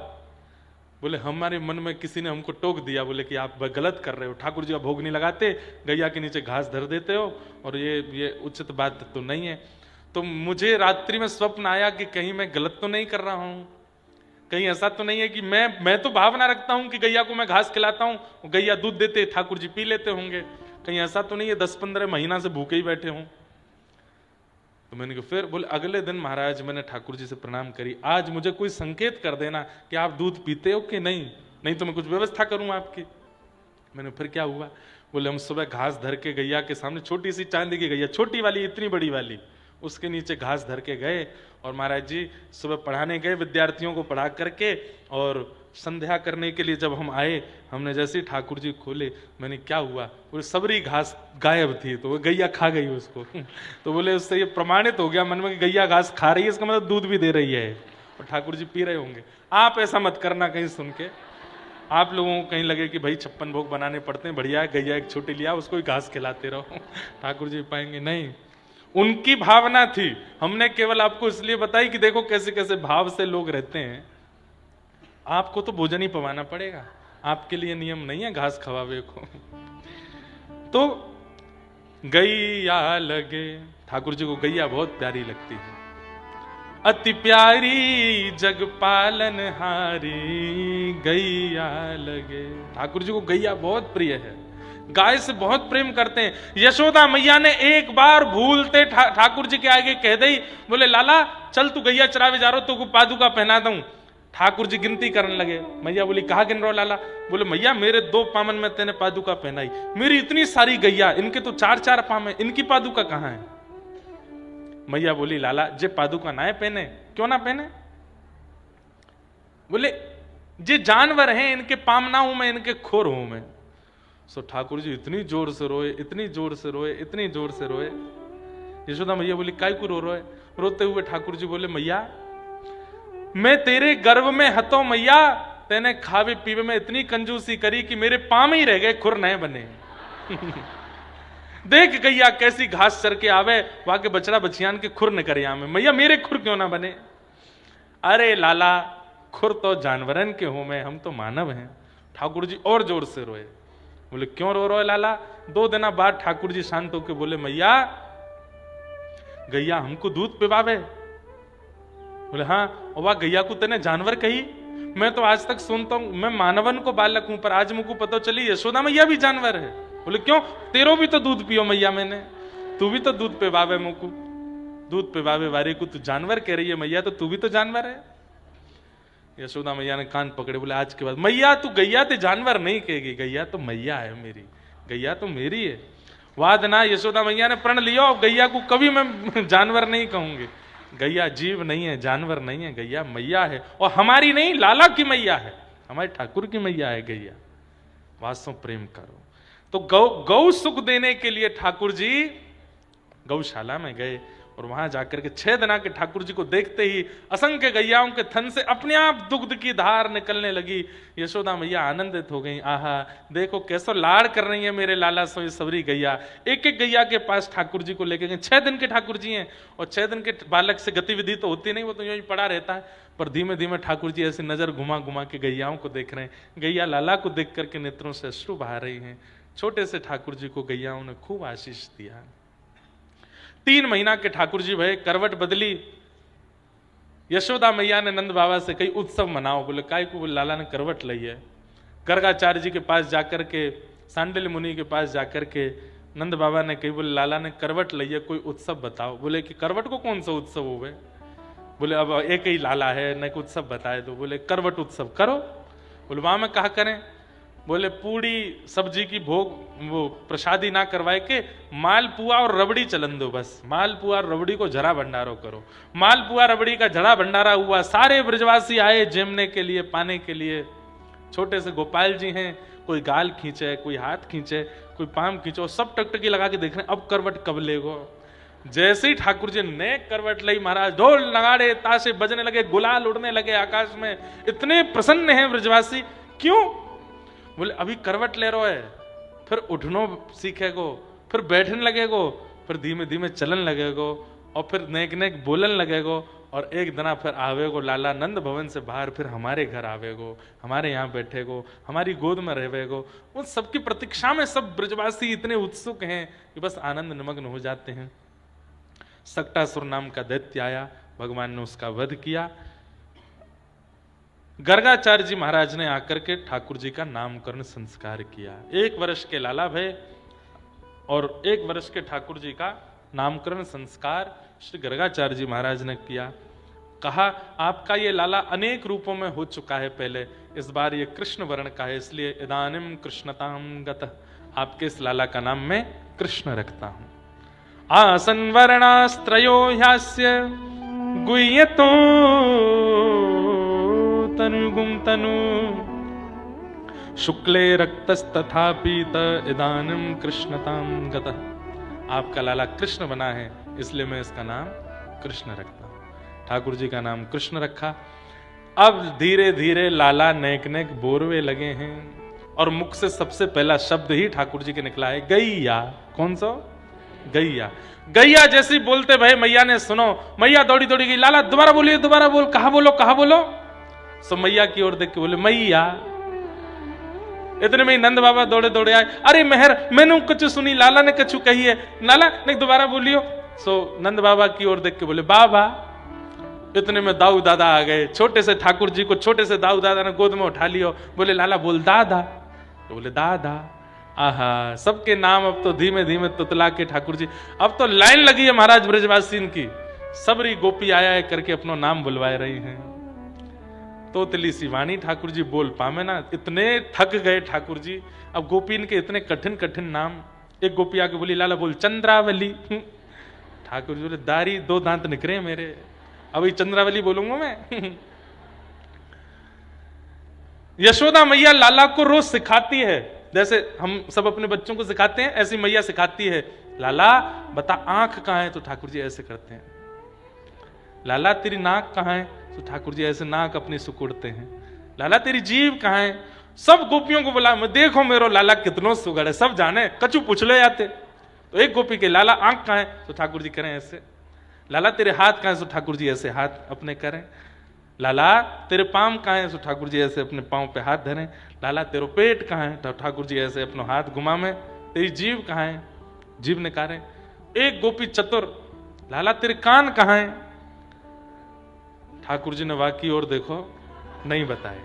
बोले हमारे मन में किसी ने हमको टोक दिया, बोले कि आप गलत कर रहे हो, ठाकुर जी का भोग नहीं लगाते, गैया के नीचे घास धर देते हो, और ये उचित बात तो नहीं है। तो मुझे रात्रि में स्वप्न आया कि कहीं मैं गलत तो नहीं कर रहा हूं, कहीं ऐसा तो नहीं है कि मैं तो भावना रखता हूं कि गैया को मैं घास खिलाता हूं, गैया दूध देते, ठाकुर जी पी लेते होंगे, कहीं ऐसा तो नहीं है 10-15 महीना से भूखे ही बैठे हों। तो मैंने कहा फिर बोले अगले दिन महाराज मैंने ठाकुर जी से प्रणाम करी, आज मुझे कोई संकेत कर देना कि आप दूध पीते हो कि नहीं, नहीं तो मैं कुछ व्यवस्था करूं आपकी। मैंने फिर क्या हुआ? बोले हम सुबह घास धर के गैया के सामने, छोटी सी चांदी की गैया, छोटी वाली, इतनी बड़ी वाली, उसके नीचे घास धर के गए और महाराज जी सुबह पढ़ाने गए विद्यार्थियों को पढ़ा करके, और संध्या करने के लिए जब हम आए, हमने जैसे ही ठाकुर जी खोले, मैंने क्या हुआ, वो सबरी घास गायब थी, तो वो गैया खा गई उसको। तो बोले उससे ये प्रमाणित हो गया मन में कि गैया घास खा रही है, इसका मतलब दूध भी दे रही है, और ठाकुर जी पी रहे होंगे। आप ऐसा मत करना कहीं सुन के, आप लोगों को कहीं लगे कि भाई 56 भोग बनाने पड़ते हैं, बढ़िया है, गैया एक छोटी लिया उसको ही घास खिलाते रहो, ठाकुर जी पाएंगे नहीं। उनकी भावना थी, हमने केवल आपको इसलिए बताई कि देखो कैसे कैसे भाव से लोग रहते हैं। आपको तो भोजन ही पवाना पड़ेगा, आपके लिए नियम नहीं है घास खवावे को। तो गैया लगे, ठाकुर जी को गैया बहुत प्यारी लगती है। अति प्यारी जग पालन हारी गैया लगे, ठाकुर जी को गैया बहुत प्रिय है, गाय से बहुत प्रेम करते हैं। यशोदा मैया ने एक बार भूलते ठाकुर जी के आगे कह दी, बोले लाला चल तू गैया चरावे जा रहा हो, तो पादुका पहना दूं। ठाकुर जी गिनती करने लगे। मैया बोली कहा गिन रहो लाला? बोले मैया मेरे 2 पामन में तेने पादुका पहनाई, मेरी इतनी सारी गैया, इनके तो 4-4 पाम है, इनकी पादुका कहां है? मैया बोली लाला जे पादुका ना पहने क्यों ना पहने? बोले जे जानवर हैं इनके पाम ना हूं मैं, इनके खोर हूं मैं। सो ठाकुर जी इतनी जोर से रोए, इतनी जोर से रोए, इतनी जोर से रोए। यशोदा मैया बोली काय को रो रोए? रोते हुए ठाकुर जी बोले मैया मैं तेरे गर्भ में हतो मैया, तेने खावे पीवे में इतनी कंजूसी करी कि मेरे पाम ही रह गए, खुर नए बने। देख गैया कैसी घास चर के आवे, वहां के बछड़ा बछियान के खुर न करे आमे, मैया मेरे खुर क्यों ना बने? अरे लाला खुर तो जानवरन के हो में, हम तो मानव हैं। ठाकुर जी और जोर से रोए। बोले क्यों रो रहे लाला? 2 दिन बाद ठाकुर जी शांत होकर बोले मैया गैया हमको दूध पिवावे? बोले हाँ। और वह गैया को तेने जानवर कही? मैं तो आज तक सुनता हूं, मैं मानवन को बालक हूं, पर आज मुझको पता चली यशोदा मैया भी जानवर है। बोले क्यों? तेरो भी तो दूध पियो मैया मैंने, तू भी तो दूध पिवावे मुझको, दूध पिवावे वारी को तू जानवर कह रही है मैया, तो तू भी तो जानवर है। यशोदा मैया ने कान पकड़े, बोले आज के बाद मैया तू गैया ते जानवर नहीं कहेगी, गैया तो मैया है मेरी, गैया तो मेरी है। वाद ना यशोदा मैया ने प्रण लिया, और गैया को कभी मैं जानवर नहीं कहूंगी। गैया जीव नहीं है, जानवर नहीं है, गैया मैया है, और हमारी नहीं लाला की मैया है, हमारे ठाकुर की मैया है गैया। वास्तव प्रेम करो। तो गौ सुख देने के लिए ठाकुर जी गौशाला में गए, और वहां जाकर के 6 दिन के ठाकुर जी को देखते ही असंख्य गैयाओं के थन से अपने आप दुग्ध की धार निकलने लगी। यशोदा मैया आनंदित हो गई, आहा देखो कैसो लाड़ कर रही है मेरे लाला सो सबरी गैया। एक एक गैया के पास ठाकुर जी को लेके गए। 6 दिन के ठाकुर जी हैं, और 6 दिन के बालक से गतिविधि तो होती नहीं, वो तो यूं ही पड़ा रहता है। पर धीमे धीमे ठाकुर जी ऐसे नजर घुमा घुमा के गैयाओं को देख रहे हैं। गैया लाला को देख करके नेत्रों से अश्रु बहा रही हैं। छोटे से ठाकुर जी को गैयाओं ने खूब आशीष दिया। 3 महीना के ठाकुर जी भय, करवट बदली। यशोदा मैया ने नंद बाबा से कई उत्सव मनाओ। बोले काय को? बोले लाला ने करवट ली है। गर्गाचार्य जी के पास जाकर के, सांडिल्य मुनि के पास जाकर के नंद बाबा ने कही, बोले लाला ने करवट ली है, कोई उत्सव बताओ। बोले कि करवट को कौन सा उत्सव हो गए? बोले अब एक ही लाला है, न उत्सव बताए दो। बोले करवट उत्सव करो। बोले वहां में कहा करें? बोले पूड़ी सब्जी की भोग वो प्रसादी ना करवाए के मालपुआ और रबड़ी चलन दो, बस मालपुआ और रबड़ी को जरा भंडारो करो। मालपुआ रबड़ी का जरा भंडारा हुआ, सारे ब्रजवासी आए जेमने के लिए, पाने के लिए। छोटे से गोपाल जी हैं, कोई गाल खींचे, कोई हाथ खींचे, कोई पाम खींचो, सब टकटकी लगा के देख रहे हैं अब करवट कब लेगो। जैसे ही ठाकुर जी ने करवट ली, महाराज ढोल नगाड़े ताशे बजने लगे, गुलाल उड़ने लगे आकाश में। इतने प्रसन्न हैं ब्रजवासी। क्यों? बोले अभी करवट ले रहा है, फिर उठनो सीखेगो, फिर बैठने लगेगो, फिर धीमे धीमे चलन लगेगो, और फिर नेक नेक बोलन लगेगो, और एक दिन फिर आवेगो लाला नंद भवन से बाहर, फिर हमारे घर आवेगो, हमारे यहाँ बैठेगो, हमारी गोद में रहेगो। उन सबकी प्रतीक्षा में सब ब्रजवासी इतने उत्सुक हैं कि बस आनंद निमग्न हो जाते हैं। सक्टासुर नाम का दैत्य आया, भगवान ने उसका वध किया। गर्गाचार्य जी महाराज ने आकर के ठाकुर जी का नामकरण संस्कार किया। 1 वर्ष के लाला भय और 1 वर्ष के ठाकुर जी का नामकरण संस्कार श्री गर्गाचार्य जी महाराज ने किया। कहा आपका ये लाला अनेक रूपों में हो चुका है पहले, इस बार ये कृष्ण वर्ण का है, इसलिए इदानिम कृष्णताम गतः, आपके इस लाला का नाम मैं कृष्ण रखता हूं। आसन वर्णास्त्रयो ह्यास्य गुह्यतो तनुगुम तनु शुक्ले रक्तस्तथा पीत इदानीं कृष्णतां गतः। आपका लाला कृष्ण बना है, इसलिए मैं इसका नाम कृष्ण रखता हूं। ठाकुर जी का नाम कृष्ण रखा। अब धीरे धीरे लाला नेक नेक बोरवे लगे हैं और मुख से सबसे पहला शब्द ही ठाकुर जी के निकला है, गैया। कौन सा? गैया। गैया जैसी बोलते भाई मैया ने सुनो, मैया दौड़ी दौड़ी गई, लाला दोबारा बोलिए, दोबारा बोल, कहा बोलो, कहा बोलो। सो मैया की ओर देख के बोले मैया। इतने में नंद बाबा दौड़े दौड़े आए, अरे मेहर मैंने कुछ सुनी, लाला ने कछु कही है, लाला ने दोबारा बोलियो। सो नंद बाबा की ओर देख के बोले बाबा। इतने में दाऊ दादा आ गए, छोटे से ठाकुर जी को छोटे से दाऊ दादा ने गोद में उठा लियो, बोले लाला बोल दादा। तो बोले दादा। आहा, सबके नाम अब तो धीमे धीमे तुतला के ठाकुर जी, अब तो लाइन लगी है महाराज ब्रजवासीन की, सबरी गोपी आया है करके अपना नाम बुलवाए रही हैं। तोतली सी वाणी ठाकुर जी बोल पावे ना, इतने थक गए ठाकुर जी। अब गोपीन के इतने कठिन कठिन नाम। एक गोपी आके बोली लाला बोल चंद्रावली। ठाकुर जी बोले दारी दो दांत निकले मेरे, अभी चंद्रावली बोलूंगा मैं। यशोदा मैया लाला को रोज सिखाती है, जैसे हम सब अपने बच्चों को सिखाते हैं, ऐसी मैया सिखाती है। लाला बता आंख कहां है? तो ठाकुर जी ऐसे करते हैं। लाला तेरी नाक कहां है? तो ठाकुर जी ऐसे नाक अपनी सुकुड़ते हैं। लाला तेरी जीभ कहां है? सब गोपियों को बोला, मैं देखो मेरो लाला कितनो सुगड़ है, सब जाने, कछु पूछ ले जाते। तो एक गोपी के लाला आंख कहां है? तो ठाकुर जी करें ऐसे। लाला तेरे हाथ कहां है? तो ठाकुर जी ऐसे हाथ अपने करें। लाला तेरे पांव कहां है? तो ठाकुर जी ऐसे अपने पांव पे हाथ धरें। लाला तेरो पेट कहां है? तो ठाकुर जी ऐसे अपना हाथ घुमावे। तेरी जीभ कहां है? जीभ निकारे। एक गोपी चतुर, लाला तेरे कान कहां है? ठाकुर जी ने वाकी और देखो, नहीं बताए।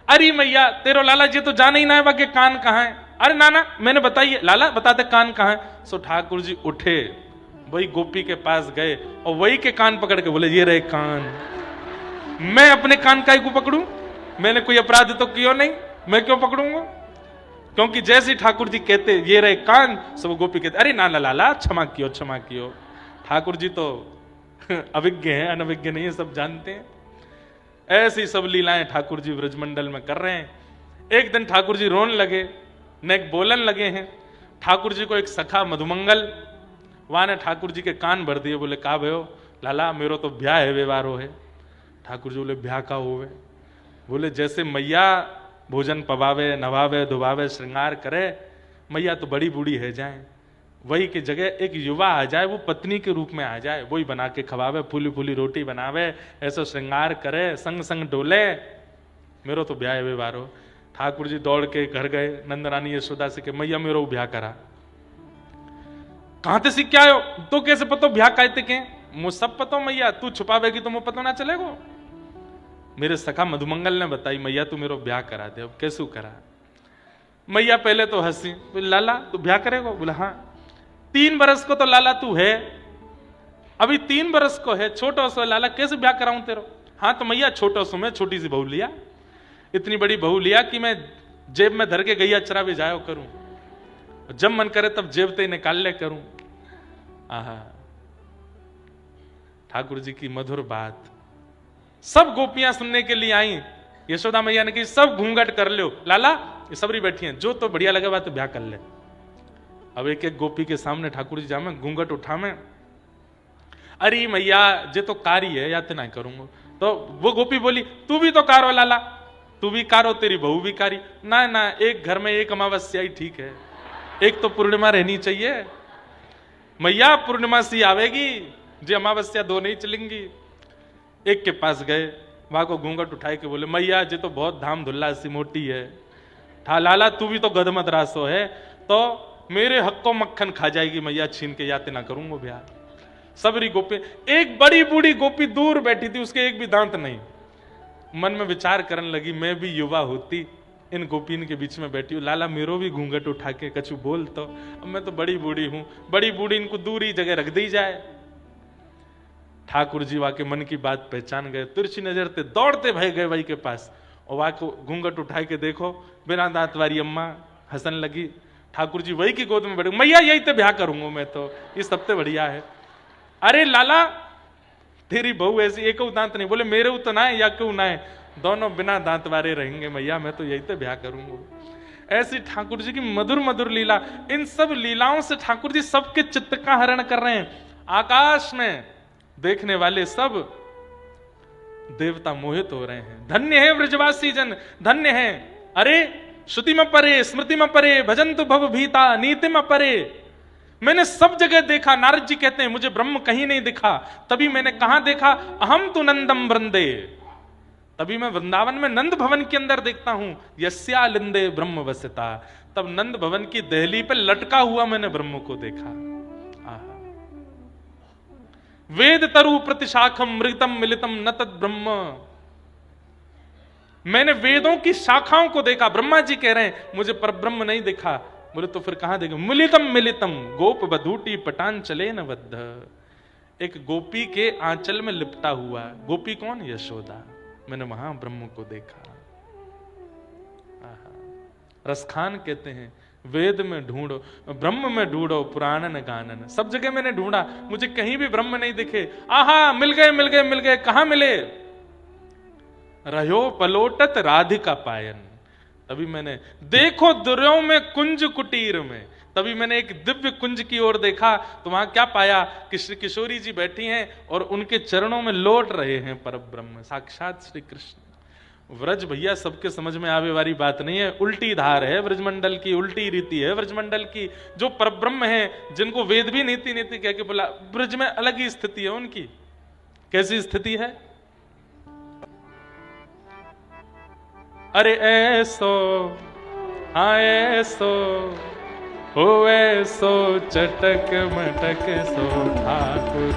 अरे मैया तेरो लाला जी तो जाने ही ना है वाके कान कहां है। अरे नाना मैंने बताइए, लाला बताते कान कहां है। सो ठाकुर जी उठे, वही गोपी के पास गए और वही के कान पकड़ के बोले ये रहे कान। मैं अपने कान का ही को पकड़ूं? मैंने कोई अपराध तो किया नहीं, मैं क्यों पकड़ूंगा? क्योंकि जैसे ठाकुर जी कहते ये रहे कान, सब गोपी कहते अरे नाना लाला क्षमा कियो, क्षमा कियो। ठाकुर जी तो अभिज्ञ हैं, अनभिज्ञ नहीं है, सब जानते हैं। ऐसी सब लीलाएं ठाकुर जी ब्रजमंडल में कर रहे हैं। एक दिन ठाकुर जी रोन लगे, नेक बोलन लगे हैं। ठाकुर जी को एक सखा मधुमंगल वहां ने ठाकुर जी के कान भर दिए, बोले का भयो? लाला मेरो तो ब्याह है, व्यवहारो है। ठाकुर जी बोले ब्याह का होवे? बोले जैसे मैया भोजन पवावे, नवावे, धुवावे, श्रृंगार करे, मैया तो बड़ी बूढ़ी है जाए, वही की जगह एक युवा आ जाए, वो पत्नी के रूप में आ जाए, वही बना के खवावे, फूली फूली रोटी बनावे, ऐसा श्रृंगार करे, संग संग डोले, मेरो तो ब्याह व्यवहार हो। ठाकुर जी दौड़ के घर गए, नंदरानी यशोदा से के मैया मेरो ब्याह करा। कहां ते सीख के आयो? तो कैसे पतो ब्याह कहते के? मुझ सब पतो मैया, तू छुपावेगी तो मुझे पता ना चलेगो। मेरे सखा मधुमंगल ने बताई मैया तू मेरो ब्याह करा दे। अब कैसे करा? मैया पहले तो हंसी, लाला तू ब्याह करेगो? बोला हाँ। 3 बरस को तो लाला तू है, अभी 3 बरस को है, छोटा सो लाला कैसे ब्याह कराऊं तेरो? हाँ तो मैया छोटा सो मैं छोटी सी बहू लिया, इतनी बड़ी बहू लिया कि मैं जेब में धर के गैया चरावे जायो करूं, जब मन करे तब जेब ते निकाल ले करूं। आहा, ठाकुर जी की मधुर बात। सब गोपियां सुनने के लिए आई। यशोदा मैया ने कही सब घूंघट कर लो, लाला ये सबरी बैठी हैं, जो तो बढ़िया लगे बात तो ब्याह कर ले। अब एक एक गोपी के सामने ठाकुर जी जामे घूंघट उठावे, अरे मैया जे तो कारी है या तो ना करूंगा। तो वो गोपी बोली तू भी तो कारो लाला, तू भी कारो, तेरी बहू भी कारी। ना ना, एक घर में एक अमावस्या ही ठीक है, एक तो पूर्णिमा रहनी चाहिए। मैया पूर्णिमा सी आवेगी, जे अमावस्या 2 नहीं चलेंगी। एक के पास गए, वहां को घूंघट उठाए के बोले मैया जे तो बहुत धाम धुल्ला सी मोटी है, ठा लाला तू भी तो गदमत रासो है, तो मेरे हक को मक्खन खा जाएगी मैया, छीन के याते ना करूंगा ब्याह। सबरी गोपी, एक बड़ी बूढ़ी गोपी दूर बैठी थी, उसके एक भी दांत नहीं। मन में विचार करने लगी मैं भी युवा होती, इन गोपीन के बीच में बैठी हूँ, लाला मेरो भी घूंघट उठा के कछु बोल तो, अब मैं तो बड़ी बूढ़ी हूं, बड़ी बूढ़ी इनको दूरी जगह रख दी जाए। ठाकुर जी वाके मन की बात पहचान गए, तिरछी नजर ते दौड़ते भाई गए भाई के पास, और वहां को घूंघट उठाए के देखो, बिना दांत वाली अम्मा हंसन लगी, ठाकुर जी वही की गोद में बैठे, मैया यही तो ब्याह करूंगा मैं तो, ये सबसे बढ़िया है। अरे लाला तेरी बहू ऐसी एक दांत नहीं, बोले मेरे तो ना है या क्यों ना है, दोनों बिना दांत वाले रहेंगे मैया, मैं तो यही तो ब्याह करूंगा। ऐसी ठाकुर जी की मधुर मधुर लीला, इन सब लीलाओं से ठाकुर जी सबके चित्त का हरण कर रहे हैं। आकाश में देखने वाले सब देवता मोहित हो रहे हैं। धन्य है ब्रजवासी जन, धन्य है। अरे श्रुति में परे स्मृति में परे भजंतु भव भीता नीति में परे। मैंने सब जगह देखा, नारद जी कहते हैं मुझे ब्रह्म कहीं नहीं दिखा। तभी मैंने कहां देखा, अहम तु नंदम वृंदे, तभी मैं वृंदावन में नंद भवन के अंदर देखता हूं। यस्या लिंदे ब्रह्म वसिता, तब नंद भवन की दहली पे लटका हुआ मैंने ब्रह्म को देखा। वेद तरु प्रतिशाखम मृतम मिलितम न तद ब्रह्म, मैंने वेदों की शाखाओं को देखा। ब्रह्मा जी कह रहे हैं मुझे परब्रह्म नहीं दिखा। बोले तो फिर कहां देखा, मिलितम मिलितम गोप बधूटी पटान चले न बद्ध, एक गोपी के आंचल में लिपटा हुआ। गोपी कौन, यशोदा। मैंने वहां ब्रह्म को देखा। रसखान कहते हैं वेद में ढूंढो, ब्रह्म में ढूंढो, पुराणन गानन। सब जगह मैंने ढूंढा, मुझे कहीं भी ब्रह्म नहीं दिखे। आहा मिल गए मिल गए मिल गए। कहां मिले, रहो पलोटत राधिका पायन। तभी मैंने देखो दुर्यों में कुंज कुटीर में, तभी मैंने एक दिव्य कुंज की ओर देखा तो वहां क्या पाया कि श्री किशोरी जी बैठी हैं और उनके चरणों में लौट रहे हैं परब्रह्म, साक्षात श्री कृष्ण। व्रज भैया सबके समझ में आवे वाली बात नहीं है, उल्टी धार है ब्रजमंडल की, उल्टी रीति है ब्रजमंडल की। जो परब्रह्म है, जिनको वेद भी नीति नीति कह के बोला, ब्रज में अलग ही स्थिति है उनकी। कैसी स्थिति है, अरे ऐसो हाँ ऐसो हो ऐसो चटक मटक सो ठाकुर,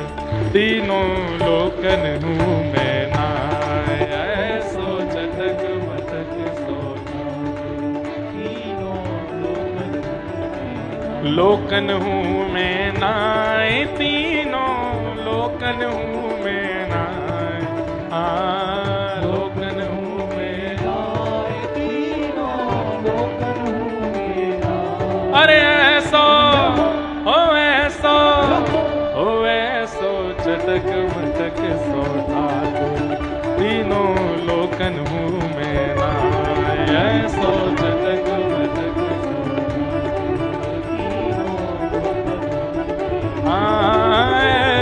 तीनों लोकन हूं मैं नाय। ऐसो चटक मटक सो ठाकुर, तीनों लोकन हूं मैं नाय, तीनों लोकन हूं मैं नाय। लोकन हूं मैं नाय, तीनों लोकन हूं मैं नाय। अरे ऐसो हो ऐसो चटक मटक सो ठाकुर, तीनों लोकन हूं मैं नाय। ऐसो चटक मटक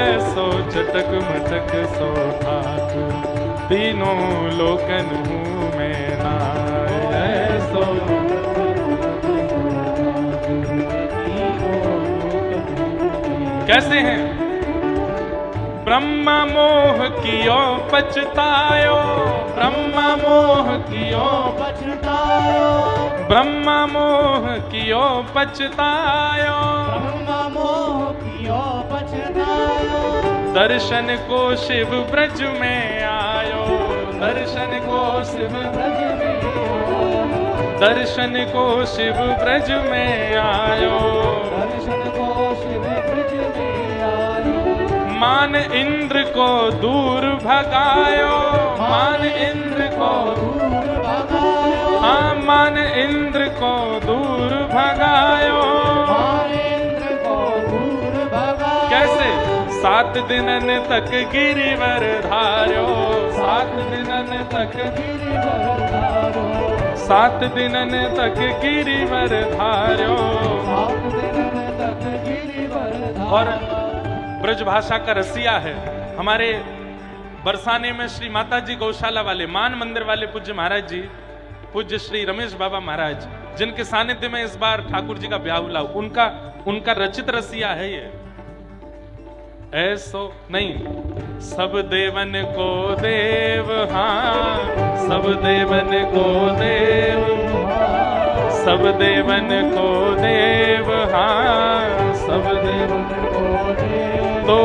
ऐसो चटक मटक सो ठाकुर, तीनों लोकन हूं मैं नाय। ऐसो कैसे हैं, ब्रह्मा मोह कियो पछतायो, ब्रह्मा मोह कियो पछतायो, ब्रह्मा मोह कियो पछतायो, ब्रह्मा मोह कियो पछतायो। दर्शन को शिव ब्रज में आयो, दर्शन को शिव ब्रज में आयो, दर्शन को शिव ब्रज में आयो, दर्शन को शिव ब्रज में आयो। मान इंद्र को दूर भगायो, मान इंद्र को दूर भगायो, हाँ मान इंद्र को दूर भगायो, मान इंद्र को दूर भगायो। कैसे, 7 दिनन तक गिरिवर धार्यो, 7 दिनन तक गिरिवर धार्यो, 7 दिनन तक गिरिवर धार्यो, 7 दिनन तक गिरिवर धार्यो। और ब्रज भाषा का रसिया है हमारे बरसाने में श्री माता जी गौशाला वाले, मान मंदिर वाले पूज्य महाराज जी, पूज्य श्री रमेश बाबा महाराज, जिनके सानिध्य में इस बार ठाकुर जी का ब्याह हुआ, उनका रचित रसिया है ये। ऐसो नहीं, सब देवन को देव, हाँ सब देवन को देव, सब देवन को देव, हाँ सब देवन को देव। तो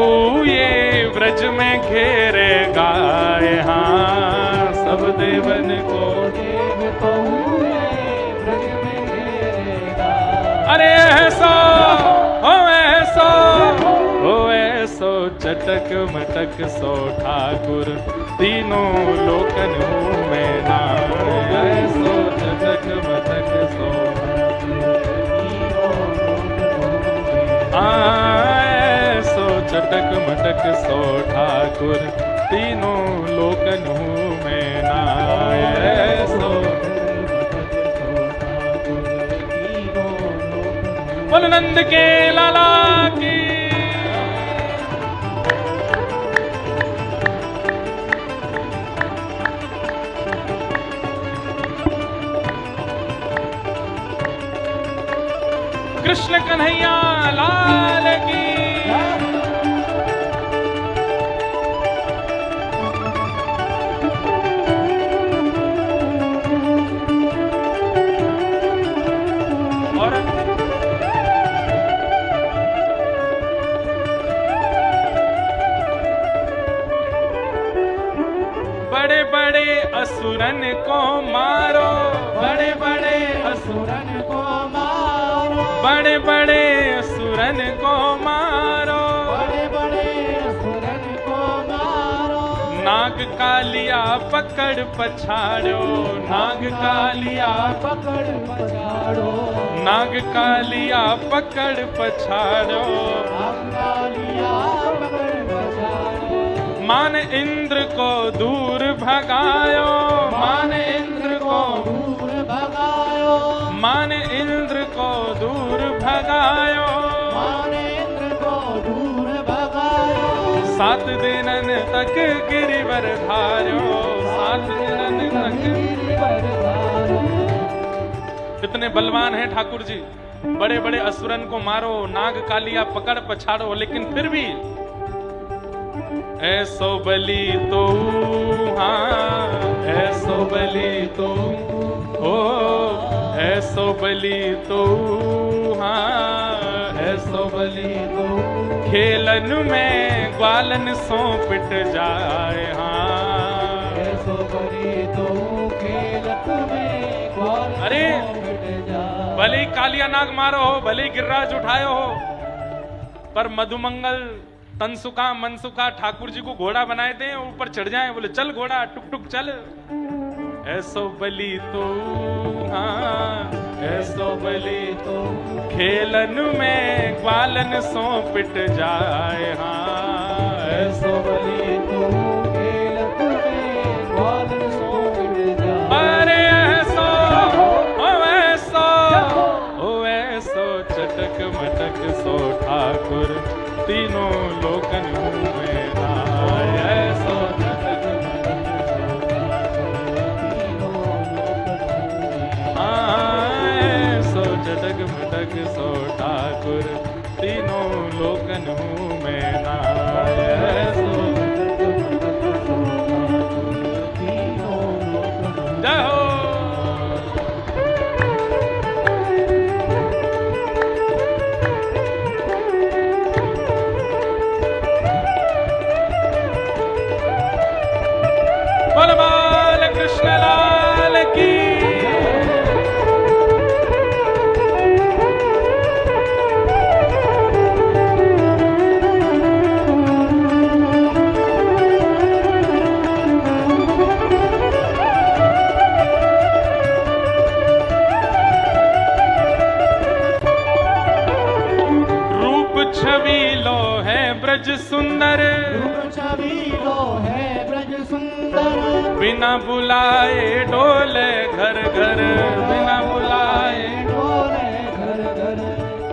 ये ब्रज में घेरे गाय, हाँ सब देवन को देव, तो ये ब्रज में घेरे गाय। अरे ऐसा हो ऐसा हो ऐसो चटक मटक सो ठाकुर, तीनों लोकन हूं मैं नाय। ऐसो चटक मटक सो ठाकुर, मटक सो ठाकुर तीनों लोकन हूँ मैं नाय। ऐसो बोल नंद के लाला की। कृष्ण कन्हैया लाल की। और बड़े बड़े असुरन को मारो, बड़े बड़े असुरन को मारो, बड़े बड़े असुरन को मारो, बड़े बड़े असुरन को मारो। नाग कालिया पकड़ पछाड़ो, नाग कालिया पकड़ पछाड़ो, नाग कालिया पकड़ पछाड़ो। कालिया पकड़ पछाड़ो। मान इंद्र को दूर भगायो, मान इंद्र को दूर भगायो, मान इंद्र को दूर भगायो। मान इंद्र को दूर भगायो। 7 दिनन तक गिरिवर धार्यो, 7 दिनन तक। गिरिवर धारो। कितने बलवान हैं ठाकुर जी। बड़े बड़े असुरन को मारो, नाग कालिया पकड़ पछाड़ो, लेकिन फिर भी ऐसो बली तो हाँ, ऐसो बली तो ओ, ऐसो बली तो हाँ, ऐसो बली तो खेलन में ग्वालन सो पिट जाए। हाँ ऐसो बली तो खेलत में ग्वालन अरे सो पिट जाए। भले ही कालिया नाग मारो हो, भले ही गिर्राज उठाए हो, पर मधुमंगल तनसुखा मनसुखा ठाकुर जी को घोड़ा बनाए थे, ऊपर चढ़ जाए, बोले चल घोड़ा टुक टुक चल। ऐसो बली तो हाँ, ऐसो बली तो खेलन में ग्वालन सो पिट जाए। हाँ ऐसो बली तो खेलत में ग्वालन सो पिट जाए। अरे ऐसो ओ ऐसो चटक मटक सो ठाकुर तीनों लोकन में नाय। ऐसो चटक मटक ऐसो चटक मटक सो ठाकुर तीनों लोकन में नाय। ऐसो जय हो। बाल कृष्ण लाल की। रूप छवि लो है ब्रज सुंदर, रूप छवि लो है ब्रज सुंदर। बिना बुलाए डोले घर घर, बिना बुलाए डोले घर घर।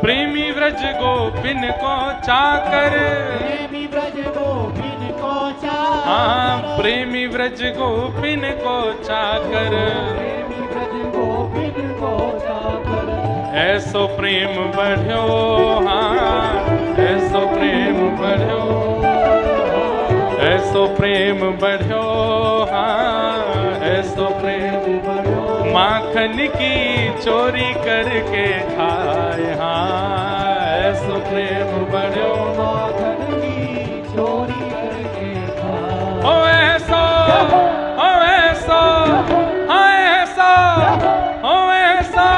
प्रेमी व्रज गोपिन को चाकर, प्रेमी ब्रज गोपिन को चाकर। हाँ प्रेमी व्रज गोपिन को चाकर। प्रेमी ब्रज गोपिन को चाकर। ऐसो प्रेम बढ़्यो हाँ, ऐसो प्रेम बढ़्यो, ऐसो प्रेम बढ़्यो हाँ, ऐसो प्रेम बढ़्यो। माखन की चोरी करके खाए हाँ, ऐसो प्रेम बढ़्यो। माखन की चोरी करके खाए। ओ ऐसो, ओ ऐसो, हाँ ऐसो, ओ ऐसो,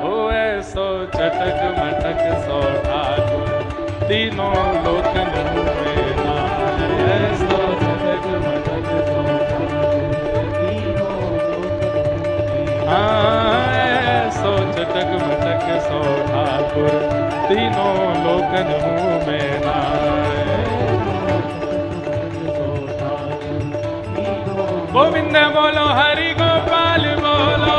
ओ ऐसो चटक मटक सो ठाकुर तीनों लोकन में नाय। ऐसो चटक मटक सो ठाकुर तीनों लोकन में। हाँ ऐसो चटक मटक सो ठाकुर तीनों लोकन में नाय। गोविंद बोलो हरि गोपाल बोलो,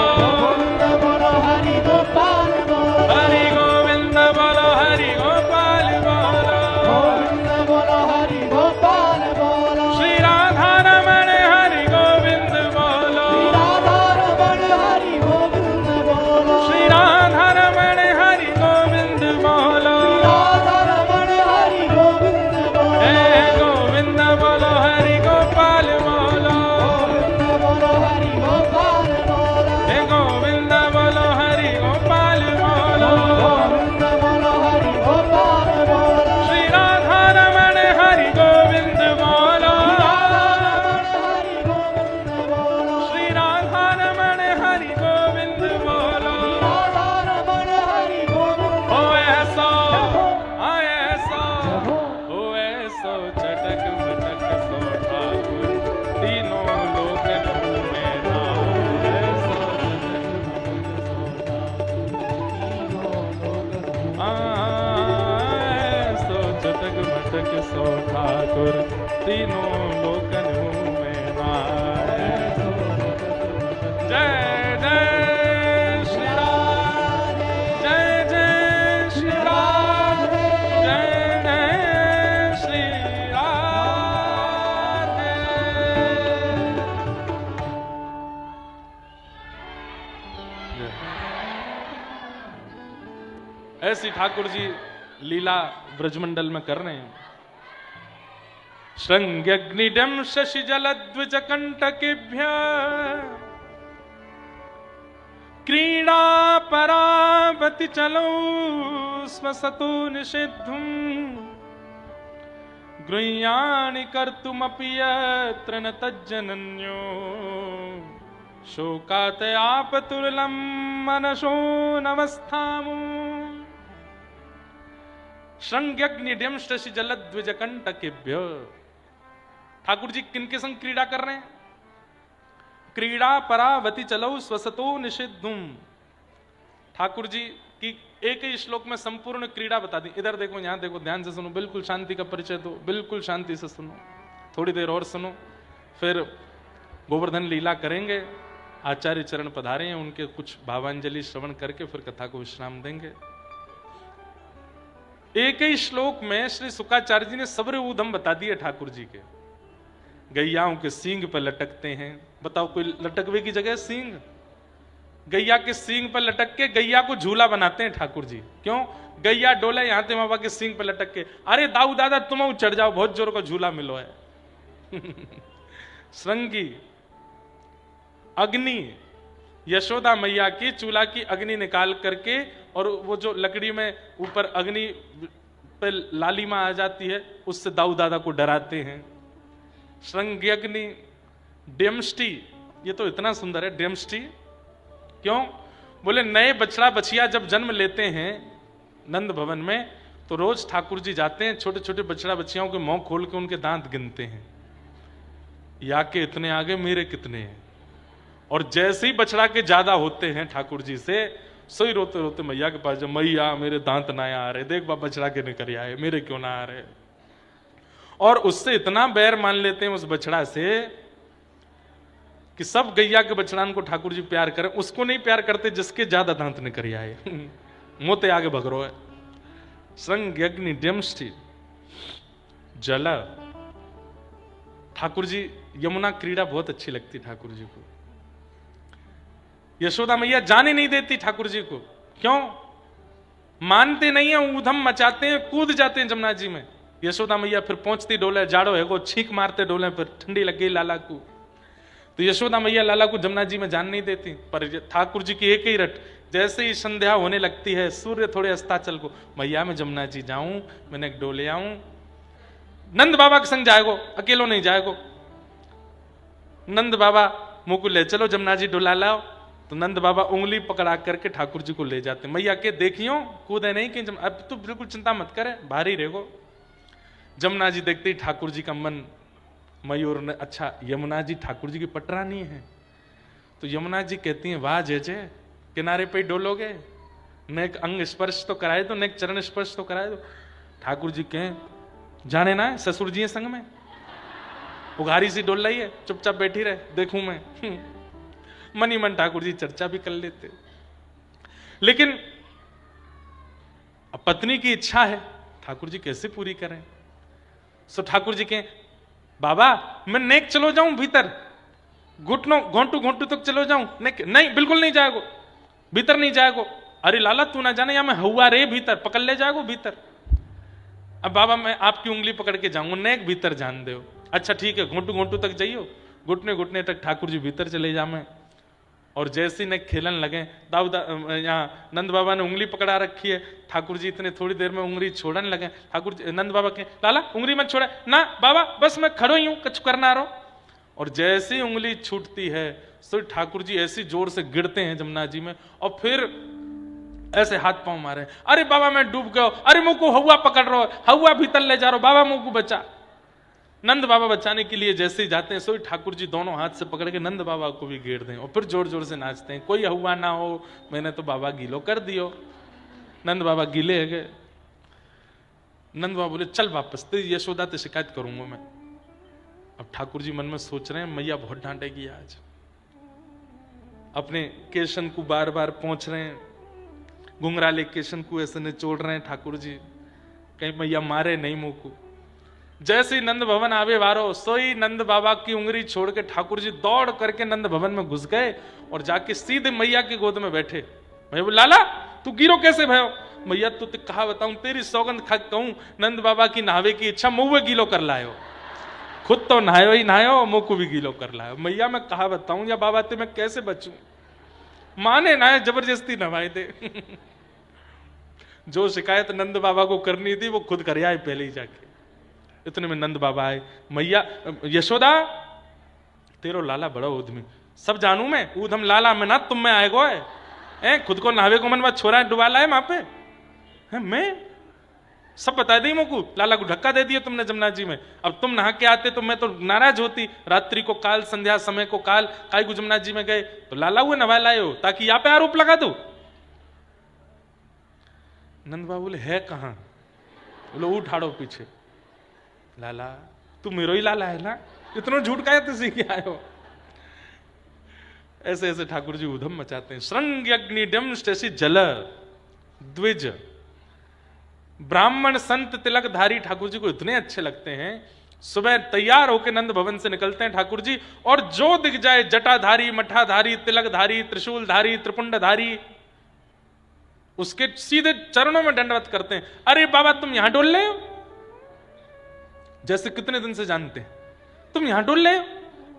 बोलो हरि गोपाल बोलो, हरि गोविंद बोलो हरि गोपाल बोलो, गोविंद बोलो हरि गोपाल बोलो, श्री राधा रमण हरि गोविंद बोलो, राधा रमण हरि गोविंद बोलो, श्री राधा रमण हरि गोविंद बोलो, राधा रमण हरि गोविंद बोलो, हे गोविंद बोलो हरि गोपाल बोलो, गोविंद बोलो हरि गोपाल बोलो, हे गोविंद बोलो हरि गोपाल बोलो, गोविंद बोलो हरि गोपाल बोलो, श्री राधा रमण हरि गोविंद बोलो, हरि गोविंद बोलो, श्री राधा रमण हरि गोविंद बोलो, राधा रमण हरि गोविंद ओ ऐसो ओ ऐसो चटक मटक सो ठाकुर तीनों लोकन में नाम, ऐसो चटक मटक सो ठाकुर तीनों लोकन में नाम। जय जय श्री राम, जय जय श्री राम, जय जय श्री राधे। ऐसी ठाकुर जी लीला ब्रजमंडल में कर रहे हैं। श्रृंग्यग्निडम शशि जलद्विज कंटकेभ्य क्रीड़ा परावति चलो स्वसतो निषिद्धुम गृह्याणि कर्तुमपि यत्र न तज्जनन्यो शोकातयापतुरलं मनसो नवस्थामु। श्रृंग्यग्निड्यम शशि जलद्विज कंटकेभ्य, ठाकुर जी किनके संग क्रीड़ा कर रहे हैं? क्रीड़ा परावति चलो स्वसतो निषिद्धुम। ठाकुर जी की एक ही श्लोक में संपूर्ण क्रीड़ा बता दी। इधर देखो, यहां देखो, ध्यान से सुनो, बिल्कुल शांति का परिचय दो, बिल्कुल शांति से सुनो, थोड़ी देर और सुनो, फिर गोवर्धन लीला करेंगे। आचार्य चरण पधारे हैं, उनके कुछ भावांजलि श्रवण करके फिर कथा को विश्राम देंगे। एक ही श्लोक में श्री शुक्राचार्य जी ने सब्र ऊधम बता दिए ठाकुर जी के। गैयाओं के सींग पर लटकते हैं। बताओ, कोई लटकवे की जगह सींग? गैया के सींग पर लटक के गैया को झूला बनाते हैं ठाकुर जी। क्यों? गैया डोले यहां ते बाबा के सींग पर लटक के, अरे दाऊ दादा तुम चढ़ जाओ, बहुत जोर का झूला मिलो है। श्रृंगी अग्नि, यशोदा मैया की चूल्हा की अग्नि निकाल करके, और वो जो लकड़ी में ऊपर अग्नि पे लालिमा आ जाती है, उससे दाऊ दादा को डराते हैं। श्रृंग्यग्नि डेमस्टी, ये तो इतना सुंदर है डेमस्टी। क्यों? बोले नए बछड़ा बछिया जब जन्म लेते हैं नंद भवन में, तो रोज ठाकुर जी जाते हैं, छोटे छोटे बछड़ा बछियाओं के मुंह खोल के उनके दांत गिनते हैं, या के इतने आगे मेरे कितने हैं। और जैसे ही बछड़ा के ज्यादा होते हैं ठाकुर जी से, सोई रोते रोते मैया के पास, जब मैया मेरे दांत ना आ रहे, देख बा बछड़ा के निकल आए, मेरे क्यों ना आ रहे। और उससे इतना बैर मान लेते हैं उस बछड़ा से कि सब गैया के बछड़ान को ठाकुर जी प्यार करें, उसको नहीं प्यार करते जिसके ज्यादा दांत निकल आए। मोते आगे भगरो है। श्रृंग्यग्नि डेमस्टी जल। ठाकुर जी यमुना क्रीड़ा बहुत अच्छी लगती ठाकुर जी को। यशोदा मैया जाने नहीं देती ठाकुर जी को। क्यों? मानते नहीं है, ऊधम मचाते हैं, कूद जाते हैं जमुना जी में। यशोदा मैया फिर पहुंचती डोले, जाड़ो है को छींक मारते डोले पर, ठंडी लग गई लाला को, तो यशोदा मैया लाला को जमुना जी में जान नहीं देती। पर ठाकुर जी की एक ही रट, जैसे ही संध्या होने लगती है, सूर्य थोड़े अस्ताचल को, मैया मैं जमुना जी जाऊं, मैंने एक डोले आऊं। नंद बाबा के संग जाएगो, अकेलो नहीं जाएगो। नंद बाबा मुंह ले चलो जमुना जी डोला लाओ, तो नंद बाबा उंगली पकड़ा करके ठाकुर जी को ले जाते। मैया के देखियो कूदे नहीं कि अब तो बिल्कुल चिंता मत करे, भारी रहेगो। जमुना जी देखते ही ठाकुर जी का मन, मयूर ने, अच्छा यमुना जी ठाकुर जी की पटरानी है, तो यमुना जी कहती हैं वाह जय जय, किनारे पे डोलोगे, न एक अंग स्पर्श तो कराए दो, न एक चरण स्पर्श तो कराए दो। ठाकुर जी कहें जाने ना ससुर जी संग में, उघारी सी डोल रही है, चुपचाप बैठी रहे, देखूं मैं। मन ही मन ठाकुर जी चर्चा भी कर लेते। लेकिन अब पत्नी की इच्छा है, ठाकुर जी कैसे पूरी करें? सो ठाकुर जी के बाबा मैं नेक चलो जाऊं भीतर, घुटनों घोंटू घोंटू तक चलो जाऊं? नहीं बिल्कुल नहीं जाएगो, भीतर नहीं जाएगो। अरे लाला तू ना जाने या मैं हुआ रे भीतर, पकड़ ले जाएगो भीतर। अब बाबा मैं आपकी उंगली पकड़ के जाऊंगा, नेक भीतर जान दो। अच्छा ठीक है, घोंटू घोंटू तक जाइयो, घुटने घुटने तक ठाकुर जी भीतर चले जा मैं। और जैसे ही खेलन लगे, यहाँ नंद बाबा ने उंगली पकड़ा रखी है, ठाकुर जी इतने थोड़ी देर में उंगली छोड़ने लगे। ठाकुर जी नंद बाबा के लाला उंगली मत छोड़ा ना बाबा, बस मैं खड़ो ही हूं, कुछ करना रहो। और जैसी उंगली छूटती है तो ठाकुर जी ऐसी जोर से गिरते हैं जमुना जी में, और फिर ऐसे हाथ पांव मारे, अरे बाबा मैं डूब गया, अरे मुंह को हवा पकड़ रहा, हवा भीतर ले जा रहा, बाबा मुंह को बचा। नंद बाबा बचाने के लिए जैसे ही जाते हैं सोई ठाकुर जी दोनों हाथ से पकड़ के नंद बाबा को भी घेर दें, और फिर जोर जोर से नाचते हैं, कोई हुआ ना हो, मैंने तो बाबा गीलो कर दियो। नंद बाबा गीले है गए। नंद बाबा बोले चल वापस, तेरी यशोदा से शिकायत करूंगा मैं। अब ठाकुर जी मन में सोच रहे हैं मैया बहुत डांटेगी आज। अपने केशन को बार बार पहुंच रहे हैं, घुंघराले केशन को ऐसे निचोड़ रहे हैं ठाकुर जी, कहीं मैया मारे नहीं मुंह को। जैसे ही नंद भवन आवे वारो, सोई नंद बाबा की उंगली छोड़ के ठाकुर जी दौड़ करके नंद भवन में घुस गए और जाके सीधे मैया की गोद में बैठे। मैं बोला लाला तू गिरो कैसे भयो? मैया तू तो कहा बताऊं, तेरी सौगंध खा कहूं, नंद बाबा की नहावे की इच्छा मुंह गीलो कर लायो, खुद तो नहायो ही नहायो, मुंह को भी गीलो कर लायो। मैया मैं कहा बताऊं या बाबा ते मैं कैसे बचूं? माने ना जबरदस्ती नवाए दे। जो शिकायत नंद बाबा को करनी थी वो खुद कर आए पहले ही जाके। इतने में नंद बाबा आए, मैया यशोदा तेरो लाला बड़ा उद्यमी, सब जानू मैं, ऊधम लाला में ना तुम में आएगो है, खुद को नहावे को मन बात छोरा डुबा लाए वहां पे है, मैं सब बता दी मुझको, लाला को धक्का दे दिया तुमने जमुना जी में। अब तुम नहा के आते तो मैं तो नाराज होती, रात्रि को काल संध्या समय को काल काय को जमुना जी में गए तो लाला हुए नवा लाए हो ताकि यहाँ पे आरोप लगा दो। नंद बाबू बोले है कहां? बोले उठाड़ो पीछे। लाला तू मेरो ही लाला है ना, इतना झूठ का तो सीख आए हो। ऐसे ऐसे ठाकुर जी उधम मचाते हैं। श्रृंग अग्नि डमि जल द्विज, ब्राह्मण संत तिलकधारी ठाकुर जी को इतने अच्छे लगते हैं। सुबह तैयार होकर नंद भवन से निकलते हैं ठाकुर जी, और जो दिख जाए जटाधारी मठाधारी तिलकधारी त्रिशूलधारी त्रिपुंडधारी, उसके सीधे चरणों में दंडवत करते हैं। अरे बाबा तुम यहां डोल ले, जैसे कितने दिन से जानते हैं, तुम यहां डोल ले।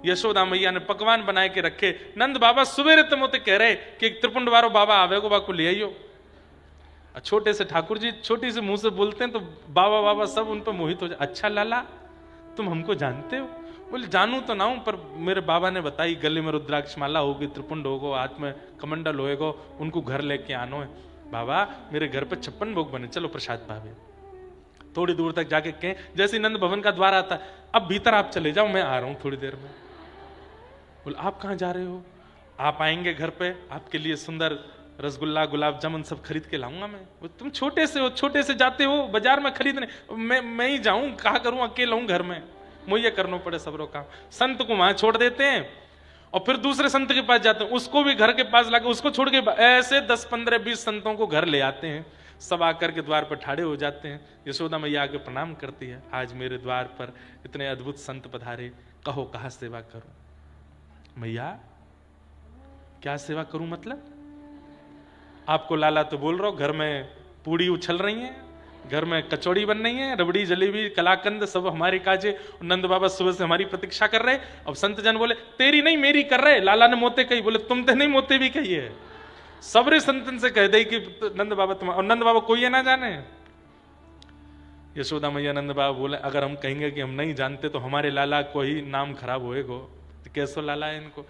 यशोदा मैया ने पकवान बनाए के रखे, नंद बाबा सुबेरे तमोते कह रहे कि एक त्रिपुंडवारो बाबा आवेगो, बाबा को ले आइयो। छोटे से ठाकुर जी छोटी से मुंह से बोलते हैं तो बाबा बाबा सब उन पर मोहित हो जाए। अच्छा लाला तुम हमको जानते हो? बोले जानू तो ना हूं, पर मेरे बाबा ने बताई गले में रुद्राक्ष माला होगी, त्रिपुंड होगो, हाथ में कमंडल होएगो, उनको घर लेके आनो है। बाबा मेरे घर पे 56 भोग बने, चलो प्रसाद पावे। थोड़ी दूर तक जाके कहें, जैसे नंद भवन का द्वार आता है, अब भीतर आप चले जाओ, मैं आ रहा हूं थोड़ी देर में। बोले आप कहां जा रहे हो? आप आएंगे घर पे, आपके लिए सुंदर रसगुल्ला गुलाब जामुन सब खरीद के लाऊंगा मैं। तुम छोटे से हो, छोटे से जाते हो बाजार में खरीदने, मैं ही जाऊं, कहा करूं, अकेला हूं घर में, मुझे करना पड़े सबरों काम। संत को वहां छोड़ देते हैं और फिर दूसरे संत के पास जाते हैं, उसको भी घर के पास लाके उसको छोड़ के ऐसे 10 15 20 संतों को घर ले आते हैं। सब आकर के द्वार पर ठाड़े हो जाते हैं। यशोदा मैया आके प्रणाम करती है, आज मेरे द्वार पर इतने अद्भुत संत पधारे, कहो कहा सेवा करूं? मैया क्या सेवा करूं मतलब? आपको लाला तो बोल रहा हो, घर में पूड़ी उछल रही है, घर में कचौड़ी बन रही है, रबड़ी जलेबी कलाकंद सब हमारे काजे, नंद बाबा सुबह से हमारी प्रतीक्षा कर रहे। अब संत जन बोले तेरी नहीं मेरी कर रहे, लाला ने मोते कही। बोले तुम तो नहीं मोते भी कही है, सबरे संतन से कह दे कि नंद बाबा तुम, और नंद बाबा कोई है ना जाने। यशोदा मैया नंद बाबा बोले अगर हम कहेंगे कि हम नहीं जानते तो हमारे लाला को ही नाम खराब होएगो, तो कैसो लाला है इनको।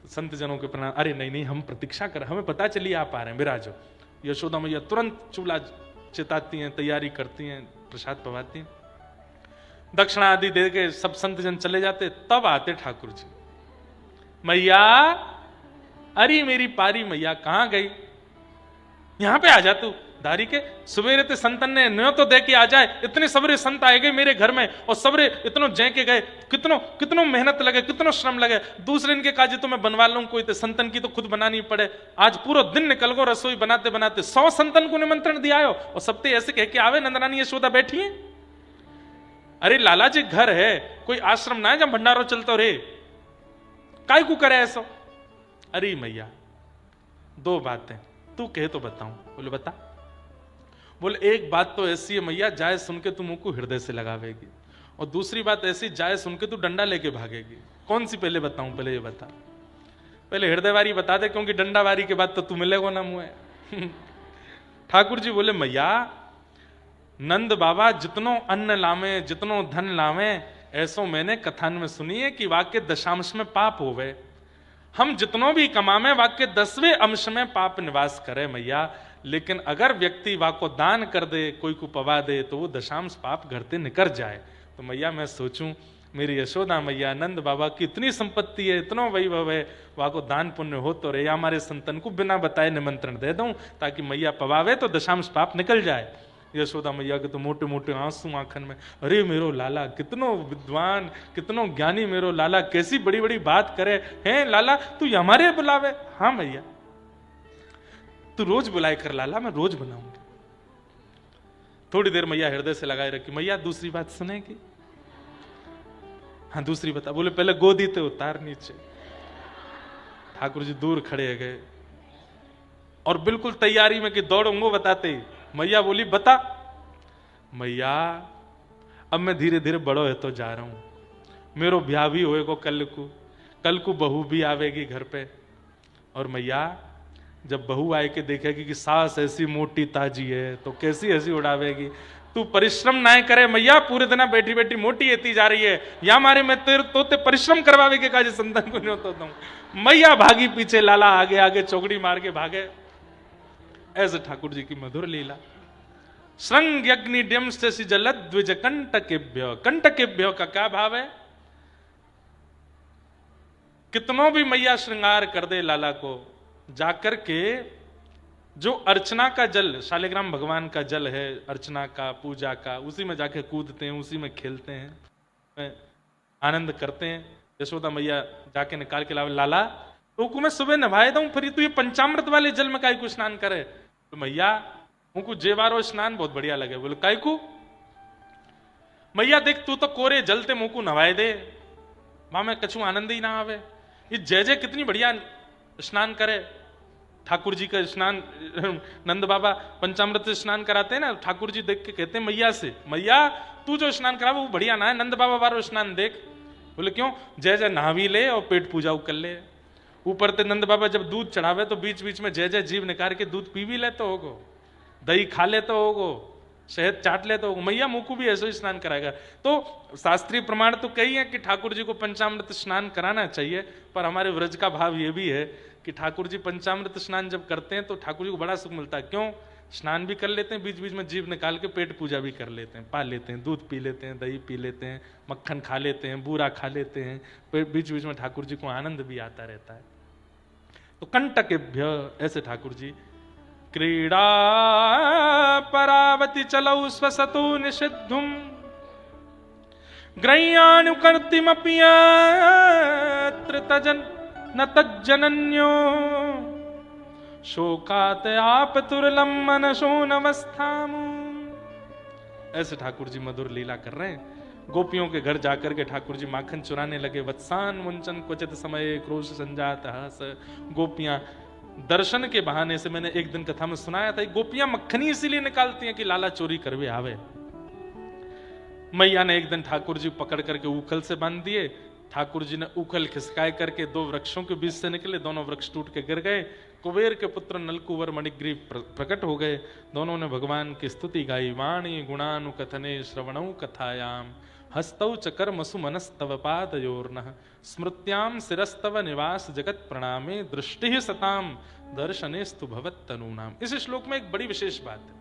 संत जनों के प्रणाम, अरे नहीं नहीं हम प्रतीक्षा कर, हमें पता चली आप आ रहे हैं, विराजो। यशोदा मैया तुरंत चूल्हा चिताती हैं, तैयारी करती हैं, प्रसाद पवाती हैं, दक्षिणा आदि दे के सब संत जन चले जाते। तब आते ठाकुर जी, मैया अरे मेरी पारी मैया कहां गई, यहां पे आ जा तू, धारी के सवेरे ते संतन ने न्यो तो दे के आ जाए, इतने सबरे संत आए गए मेरे घर में और सबरे इतनो जय के गए, कितनो कितनो मेहनत लगे, कितनो श्रम लगे। दूसरे इनके काजी तो मैं बनवा लूं कोई, तो संतन की तो खुद बनानी पड़े। आज पूरा दिन निकल गो रसोई बनाते बनाते, 100 संतन को निमंत्रण दिया हो और सबते ऐसे कह के आवे नंदरानी यशोदा बैठी है। अरे लाला जी घर है, कोई आश्रम ना है जब भंडारो चलतो रे, काय को करे ऐसा। अरे मैया 2 बातें तू कहे तो बताऊं। बोले बता। बोले एक बात तो ऐसी है मैया, जाए सुन के तू मुंह को हृदय से लगावेगी, और दूसरी बात ऐसी, जाए सुन के तू डंडा लेके भागेगी। कौन सी पहले बताऊं? पहले ये बता। पहले हृदय वारी बता दे, क्योंकि डंडा वारी के बाद तो तू मिलेगो ना मुंह। ठाकुर जी बोले मैया नंद बाबा जितनो अन्न लावे, जितनो धन लावे, ऐसो मैंने कथान में सुनी है कि वाक्य दशांश में पाप होवे। हम जितनो भी कमावे वाक्य 10वें अंश में पाप निवास करे मैया, लेकिन अगर व्यक्ति वाको दान कर दे, कोई को पवा दे, तो वो दशांश पाप घरते निकल जाए। तो मैया मैं सोचूं मेरी यशोदा मैया नंद बाबा की इतनी संपत्ति है, इतनो वैभव है, वाको दान पुण्य हो तो रे, हमारे संतन को बिना बताए निमंत्रण दे दूं ताकि मैया पवावे तो दशांश पाप निकल जाए। यशोदा मैया के तो मोटे मोटे आंसू आंखन में, अरे मेरो लाला कितनो विद्वान, कितनो ज्ञानी मेरो लाला, कैसी बड़ी बड़ी बात करे हैं लाला, तू हमारे बुलावे। हाँ मैया तू रोज बुलाए कर लाला, मैं रोज बुलाऊंगी। थोड़ी देर मैया हृदय से लगाए रखी। मैया दूसरी बात सुनेगी? हाँ दूसरी बता। बोले पहले गोदी ते उतार नीचे। ठाकुर जी दूर खड़े गए और बिल्कुल तैयारी में कि दौड़ूंगो बताते ही मैया बोली बता। मैया अब मैं धीरे धीरे बड़ो है तो जा रहा हूं, मेरो ब्याह भी होएगो कल को बहू भी आवेगी घर पे, और मैया जब बहू आए के देखेगी कि सास ऐसी मोटी ताजी है तो कैसी हंसी उड़ावेगी। तू परिश्रम ना करे मैया, पूरे दिन बैठी बैठी मोटी एती जा रही है, या मारे मैं तेरे तोते परिश्रम करवावे के काजे संतान को नहीं होता हूं। मैया भागी पीछे, लाला आगे आगे चौकड़ी मार के भागे। ऐसे ठाकुर जी की मधुर लीला। श्रृंग अग्नि ड्यमस्ति जलद द्विज कंटकेभ्य। कंटकेभ्य का क्या भाव है? कितनों भी मैया श्रृंगार कर दे लाला को, जाकर के जो अर्चना का जल, शालिग्राम भगवान का जल है अर्चना का, पूजा का, उसी में जाके कूदते हैं, उसी में खेलते हैं, आनंद करते हैं। यशोदा मैया जाके निकाल के लावे, लाला तो मैं सुबह नभाए दूं, फिर तू ये पंचामृत वाले जल में काय को स्नान करे। तो मैया उनको जेवारो स्नान बहुत बढ़िया लगे। बोले काय को? मैया देख तू तो कोरे जलते मुंह को नवाए दे, वहां में कछु आनंद ही ना आवे। ये जय जय कितनी बढ़िया स्नान करे। ठाकुर जी का स्नान नंद बाबा पंचामृत से स्नान कराते हैं ना, ठाकुर जी देख के कहते हैं मैया से, मैया तू जो स्नान करा वो बढ़िया ना है, नंद बाबा वारो स्नान देख। बोले क्यों? जय जय नहावी ले और पेट पूजा कर ले। ऊपर ते नंद बाबा जब दूध चढ़ावे तो बीच बीच में जय जय जीव निकाल के दूध पी भी ले तो होगो, दही खा ले तो होगो, शहद चाट ले तो होगो। मैया मुंह को भी ऐसे ही स्नान कराएगा। तो शास्त्रीय प्रमाण तो कई है कि ठाकुर जी को पंचामृत स्नान कराना चाहिए, पर हमारे व्रज का भाव ये भी है कि ठाकुर जी पंचामृत स्नान जब करते हैं तो ठाकुर जी को बड़ा सुख मिलता है। क्यों? स्नान भी कर लेते हैं, बीच बीच में जीव निकाल के पेट पूजा भी कर लेते हैं, पा लेते हैं, दूध पी लेते हैं, दही पी लेते हैं, मक्खन खा लेते हैं, बूरा खा लेते हैं, बीच बीच में ठाकुर जी को आनंद भी आता रहता है। तो कंटकेभ्य, ऐसे ठाकुर जी क्रीड़ा परावति चलौ स्वसतु निषिद्धुम ग्रह्यानुकर्तिमपि तजन न तज्जनन्यो शोकात आपतुरलम मनसो नवस्थाम। ऐसे ठाकुर जी मधुर लीला कर रहे हैं। गोपियों के घर जाकर के ठाकुर जी माखन चुराने लगे। वत्सान मुंचन क्वचित समय क्रोश संजात हस। गोपियां दर्शन के बहाने से, मैंने एक दिन कथा में सुनाया था, गोपियां मक्खनी इसीलिए निकालती हैं कि लाला चोरी करवे आवे। मैया ने एक दिन ठाकुर जी पकड़ करके उखल से बांध दिए। ठाकुर जी ने उखल खिसकाए करके 2 वृक्षों के बीच से निकले, दोनों वृक्ष टूट के गिर गए। कुबेर के पुत्र नलकुवर मणिग्रीव प्रकट हो गए। दोनों ने भगवान की स्तुति गाई। वाणी गुणानुकथने श्रवणौ कथायाम हस्तौ च कर्मसु मनस्तव पादयोर्नः स्मृत्याम शिरस्तव निवास जगत प्रणामे दृष्टि सताम दर्शनेस्तु भवत्तनूनाम। इस श्लोक में एक बड़ी विशेष बात है।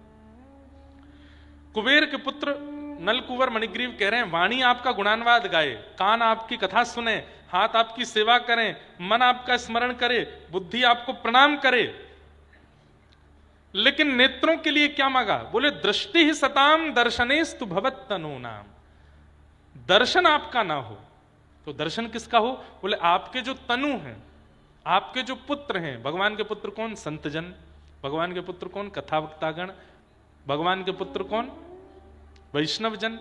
कुबेर के पुत्र नलकुवर मणिग्रीव कह रहे हैं, वाणी आपका गुणानवाद गाए, कान आपकी कथा सुने, हाथ आपकी सेवा करें, मन आपका स्मरण करे, बुद्धि आपको प्रणाम करे, लेकिन नेत्रों के लिए क्या मांगा? बोले दृष्टि ही सताम दर्शनेस्तु भवत तनु नाम। दर्शन आपका ना हो तो दर्शन किसका हो? बोले आपके जो तनु हैं, आपके जो पुत्र हैं, भगवान के पुत्र कौन? संतजन। भगवान के पुत्र कौन? कथावक्तागण। भगवान के पुत्र कौन? वैष्णवजन।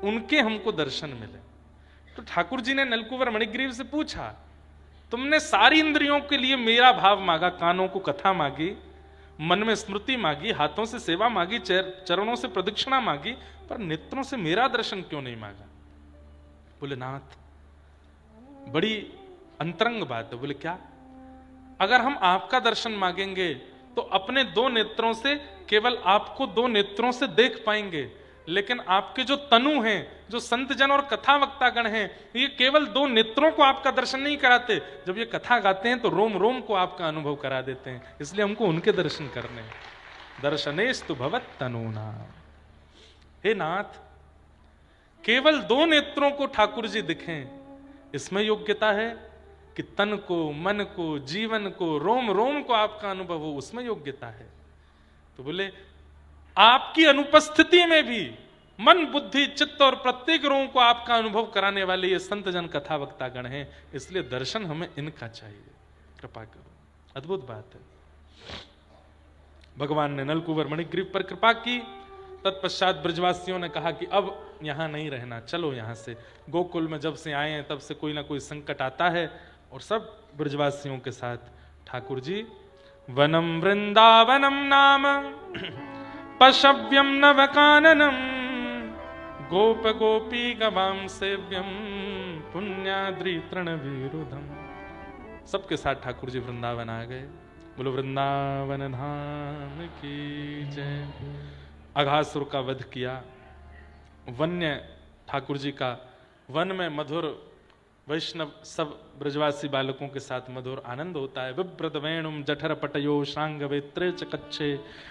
उनके हमको दर्शन मिले। तो ठाकुर जी ने नलकुंवर मणिग्रीव से पूछा, तुमने सारी इंद्रियों के लिए मेरा भाव मांगा, कानों को कथा मांगी, मन में स्मृति मांगी, हाथों से सेवा मांगी, चरणों से प्रदक्षिणा मांगी, पर नेत्रों से मेरा दर्शन क्यों नहीं मांगा? बोले नाथ बड़ी अंतरंग बात है। बोले क्या? अगर हम आपका दर्शन मांगेंगे तो अपने दो नेत्रों से केवल आपको दो नेत्रों से देख पाएंगे, लेकिन आपके जो तनु हैं, जो संतजन और कथावक्तागण हैं, ये केवल दो नेत्रों को आपका दर्शन नहीं कराते, जब ये कथा गाते हैं तो रोम रोम को आपका अनुभव करा देते हैं। इसलिए हमको उनके दर्शन करने हैं। दर्शनेस्तु भवत तनूना। हे नाथ, केवल दो नेत्रों को ठाकुर जी दिखें, इसमें योग्यता है कि तन को, मन को, जीवन को, रोम रोम को आपका अनुभव हो, उसमें योग्यता है। तो बोले आपकी अनुपस्थिति में भी मन, बुद्धि, चित्त और प्रत्येक रोम को आपका अनुभव कराने वाले ये संत जन कथावक्ता गण हैं, इसलिए दर्शन हमें इनका चाहिए, कृपा करो। अद्भुत बात है। भगवान ने नलकुंवर मणिग्रीव पर कृपा की। तत्पश्चात ब्रजवासियों ने कहा कि अब यहां नहीं रहना, चलो यहां से। गोकुल में जब से आए हैं तब से कोई ना कोई संकट आता है, और सब ब्रजवासियों के साथ ठाकुर जी वनम वृंदावनम नाम पशव्यम नवकाननम गोप गोपी गवाम सेव्यम पुण्याद्रि तृणविरुधम। सबके साथ ठाकुर जी वृंदावन आ गए। बोलो वृंदावन धाम की जय। अघासुर का वध किया। वन्य ठाकुर जी का वन में मधुर वैष्णव सब ब्रजवासी बालकों के साथ मधुर आनंद होता है। विव्रत वेणुम जठर पटयो श्रांग वेत्रे च कच्छे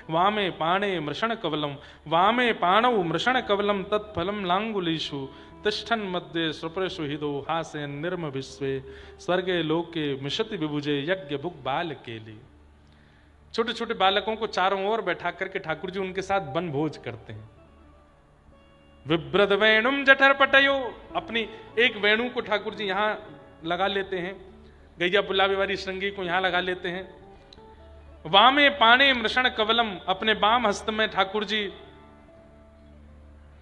वामे पाणे मृषण कवलम वामे पाणौ मृषण कवलम तत्फलम लांगुलीषु तिष्ठन मध्य सुप्रसु हिदो हासेन निर्म विश्वे स्वर्गे लोके मिशति विभुजे यज्ञ भुग बाल केली। छोटे छोटे बालकों को चारों ओर बैठा करके ठाकुर जी उनके साथ वन भोज करते हैं। विव्रत वेणुम जठर पटयो, अपनी एक वेणु को ठाकुर जी यहां लगा लेते हैं, गैया बुलावे वाली श्रृंगी को यहां लगा लेते हैं। वामे पाणे मृषण कवलम, अपने बाम हस्त में ठाकुर जी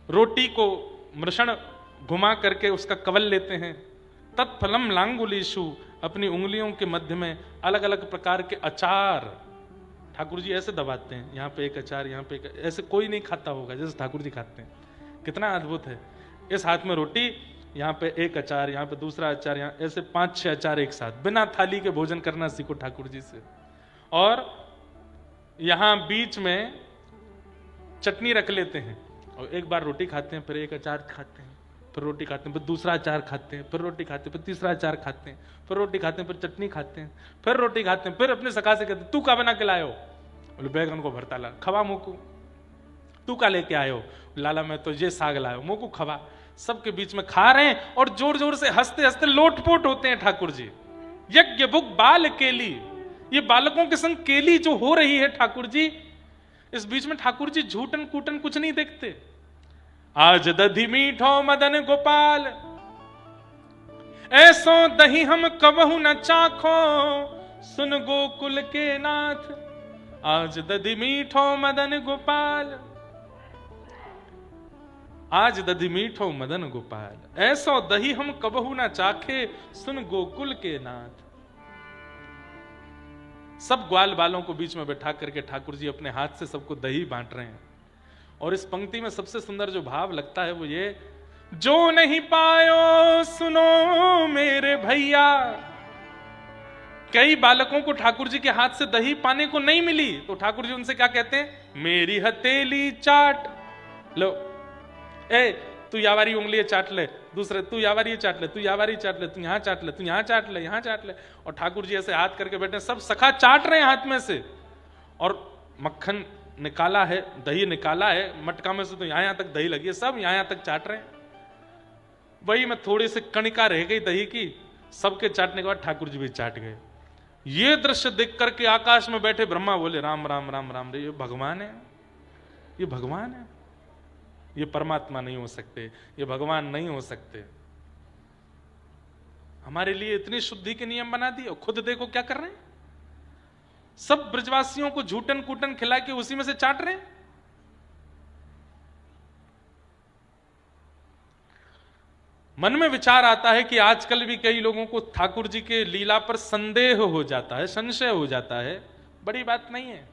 रोटी को मृषण घुमा करके उसका कवल लेते हैं। तत्फलम लांगुलीषु, अपनी उंगलियों के मध्य में अलग अलग प्रकार के अचार ठाकुर जी ऐसे दबाते हैं, यहाँ पे एक अचार, यहाँ पे एक, ऐसे कोई नहीं खाता होगा जैसे ठाकुर जी खाते हैं। कितना अद्भुत है। इस हाथ में रोटी, यहाँ पे एक अचार, यहाँ पे दूसरा अचार, यहाँ ऐसे 5-6 अचार एक साथ, बिना थाली के भोजन करना सीखो ठाकुर जी से। और यहाँ बीच में चटनी रख लेते हैं, और एक बार रोटी खाते हैं, फिर एक अचार खाते हैं, फिर रोटी खाते हैं, फिर दूसरा अचार खाते हैं, फिर रोटी खाते हैं, फिर तीसरा अचार खाते हैं, फिर रोटी खाते हैं, फिर चटनी खाते हैं, फिर रोटी खाते हैं, फिर अपने सखा से कहते हैं तू का बना के लायो? बोले बैगन को भरता ला। खवा मोकू। तू का लेके आयो? लाला मैं तो ये साग लायो। मोकू खवा। सबके बीच में खा रहे हैं और जोर जोर से हंसते हंसते लोटपोट होते हैं ठाकुर जी। यज्ञ भुग बाल केली, ये बालकों के संग केली जो हो रही है ठाकुर जी, इस बीच में ठाकुर जी झूठन कूटन कुछ नहीं देखते। आज दधी मीठो मदन गोपाल, ऐसो दही हम कबहू न चाखो, सुन गोकुल के नाथ। आज दधी मीठो मदन गोपाल, आज दधी मीठो मदन गोपाल, ऐसो दही हम कबहू न चाखे, सुन गोकुल के नाथ। सब ग्वाल बालों को बीच में बैठा करके ठाकुर जी अपने हाथ से सबको दही बांट रहे हैं। और इस पंक्ति में सबसे सुंदर जो भाव लगता है वो ये, जो नहीं पायो सुनो मेरे भैया। कई बालकों को ठाकुर जी के हाथ से दही पाने को नहीं मिली, तो ठाकुर जी उनसे क्या कहते हैं? मेरी हथेली चाट लो। ए तू यावारी उंगली चाट ले, दूसरे तू यावारी चाट ले, तू यावारी चाट ले, तू यहाँ चाट ले, तू यहाँ चाट ले, यहाँ चाट ले। और ठाकुर जी ऐसे हाथ करके बैठे, सब सखा चाट रहे हैं हाथ में से। और मक्खन निकाला है, दही निकाला है मटका में से, तो यहां तक दही लगी है, सब यहां तक चाट रहे हैं। वही में थोड़ी सी कणिका रह गई दही की, सबके चाटने के बाद ठाकुर जी भी चाट गए। ये दृश्य देख करके आकाश में बैठे ब्रह्मा बोले राम राम राम राम रे, ये भगवान है, ये भगवान है, ये परमात्मा नहीं हो सकते, ये भगवान नहीं हो सकते। हमारे लिए इतनी शुद्धि के नियम बना दिए और खुद देखो क्या कर रहे हैं। सब ब्रजवासियों को झूठन कूटन खिला के उसी में से चाट रहे हैं। मन में विचार आता है कि आजकल भी कई लोगों को ठाकुर जी के लीला पर संदेह हो जाता है, संशय हो जाता है। बड़ी बात नहीं है,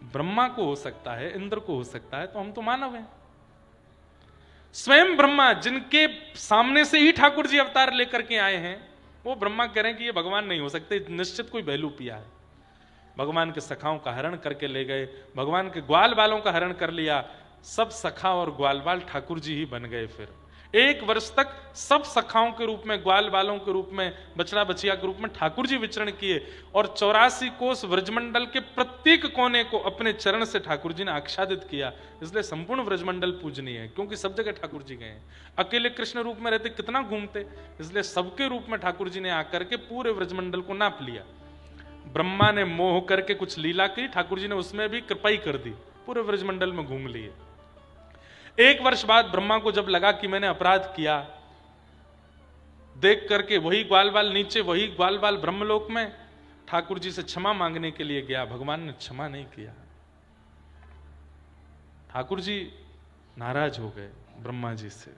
ब्रह्मा को हो सकता है, इंद्र को हो सकता है, तो हम तो मानव हैं। स्वयं ब्रह्मा जिनके सामने से ही ठाकुर जी अवतार लेकर के आए हैं, वो ब्रह्मा कह रहे हैं कि ये भगवान नहीं हो सकते, निश्चित कोई बहलू पिया है। भगवान के सखाओं का हरण करके ले गए, भगवान के ग्वाल बालों का हरण कर लिया, सब सखा और ग्वाल बाल ठाकुर जी ही बन गए। फिर 1 वर्ष तक सब सखाओं के रूप में, ग्वाल बालों के रूप में, बछड़ा बछिया के रूप में ठाकुर जी विचरण किए और 84 कोस व्रजमंडल के प्रत्येक कोने को अपने चरण से ठाकुर जी ने आच्छादित किया। इसलिए संपूर्ण व्रजमंडल पूजनीय है, क्योंकि सब जगह ठाकुर जी गए हैं। अकेले कृष्ण रूप में रहते कितना घूमते, इसलिए सबके रूप में ठाकुर जी ने आकर के पूरे व्रजमंडल को नाप लिया। ब्रह्मा ने मोह करके कुछ लीला की, ठाकुर जी ने उसमें भी कृपाई कर दी, पूरे व्रजमंडल में घूम लिए। 1 वर्ष बाद ब्रह्मा को जब लगा कि मैंने अपराध किया, देख करके वही ग्वाल बाल नीचे, वही ग्वाल बाल ब्रह्मलोक में, ठाकुर जी से क्षमा मांगने के लिए गया। भगवान ने क्षमा नहीं किया। ठाकुर जी नाराज हो गए ब्रह्मा जी से।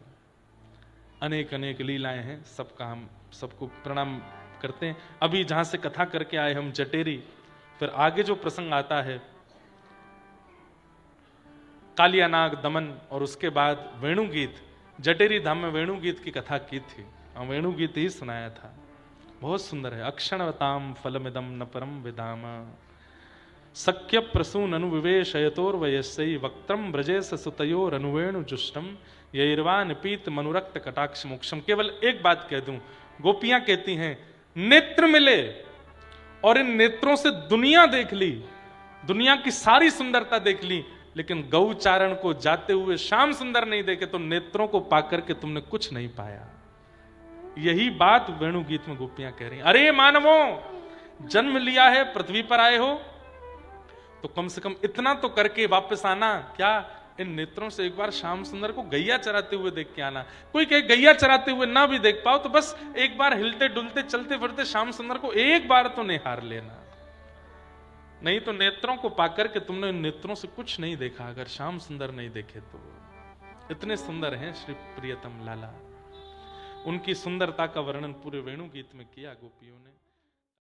अनेक अनेक लीलाएं हैं, सबका हम सबको प्रणाम करते हैं। अभी जहां से कथा करके आए हम जटेरी, फिर आगे जो प्रसंग आता है कालियानाग दमन और उसके बाद वेणुगीत, जटेरी धाम में वेणुगीत की कथा की थी, वेणुगीत ही सुनाया था। बहुत सुंदर है। अक्षणवताम फलमिदम न परम विधाम सक्य प्रसून अनुविवेशयतोर्वयस्यै वक्त्रम ब्रजेश सुतयोर अनुवेणु जुष्टम यैर्वान पीत मनुरक्त कटाक्ष मोक्षम। केवल एक बात कह दूं, गोपियां कहती हैं नेत्र मिले और इन नेत्रों से दुनिया देख ली, दुनिया की सारी सुंदरता देख ली, लेकिन गौचारण को जाते हुए श्याम सुंदर नहीं देखे तो नेत्रों को पाकर के तुमने कुछ नहीं पाया। यही बात वेणु गीत में गोपियां कह रही हैं। अरे मानवों, जन्म लिया है, पृथ्वी पर आए हो, तो कम से कम इतना तो करके वापस आना। क्या? इन नेत्रों से एक बार श्याम सुंदर को गैया चराते हुए देख के आना। कोई कहे गैया चराते हुए ना भी देख पाओ तो बस एक बार हिलते डुलते चलते फिरते श्याम सुंदर को एक बार तो निहार लेना। नहीं तो नेत्रों को पाकर के तुमने इन नेत्रों से कुछ नहीं देखा, अगर श्याम सुंदर नहीं देखे तो। इतने सुंदर हैं श्री प्रियतम लाला। उनकी सुंदरता का वर्णन पूरे वेणु गीत में किया गोपियों ने।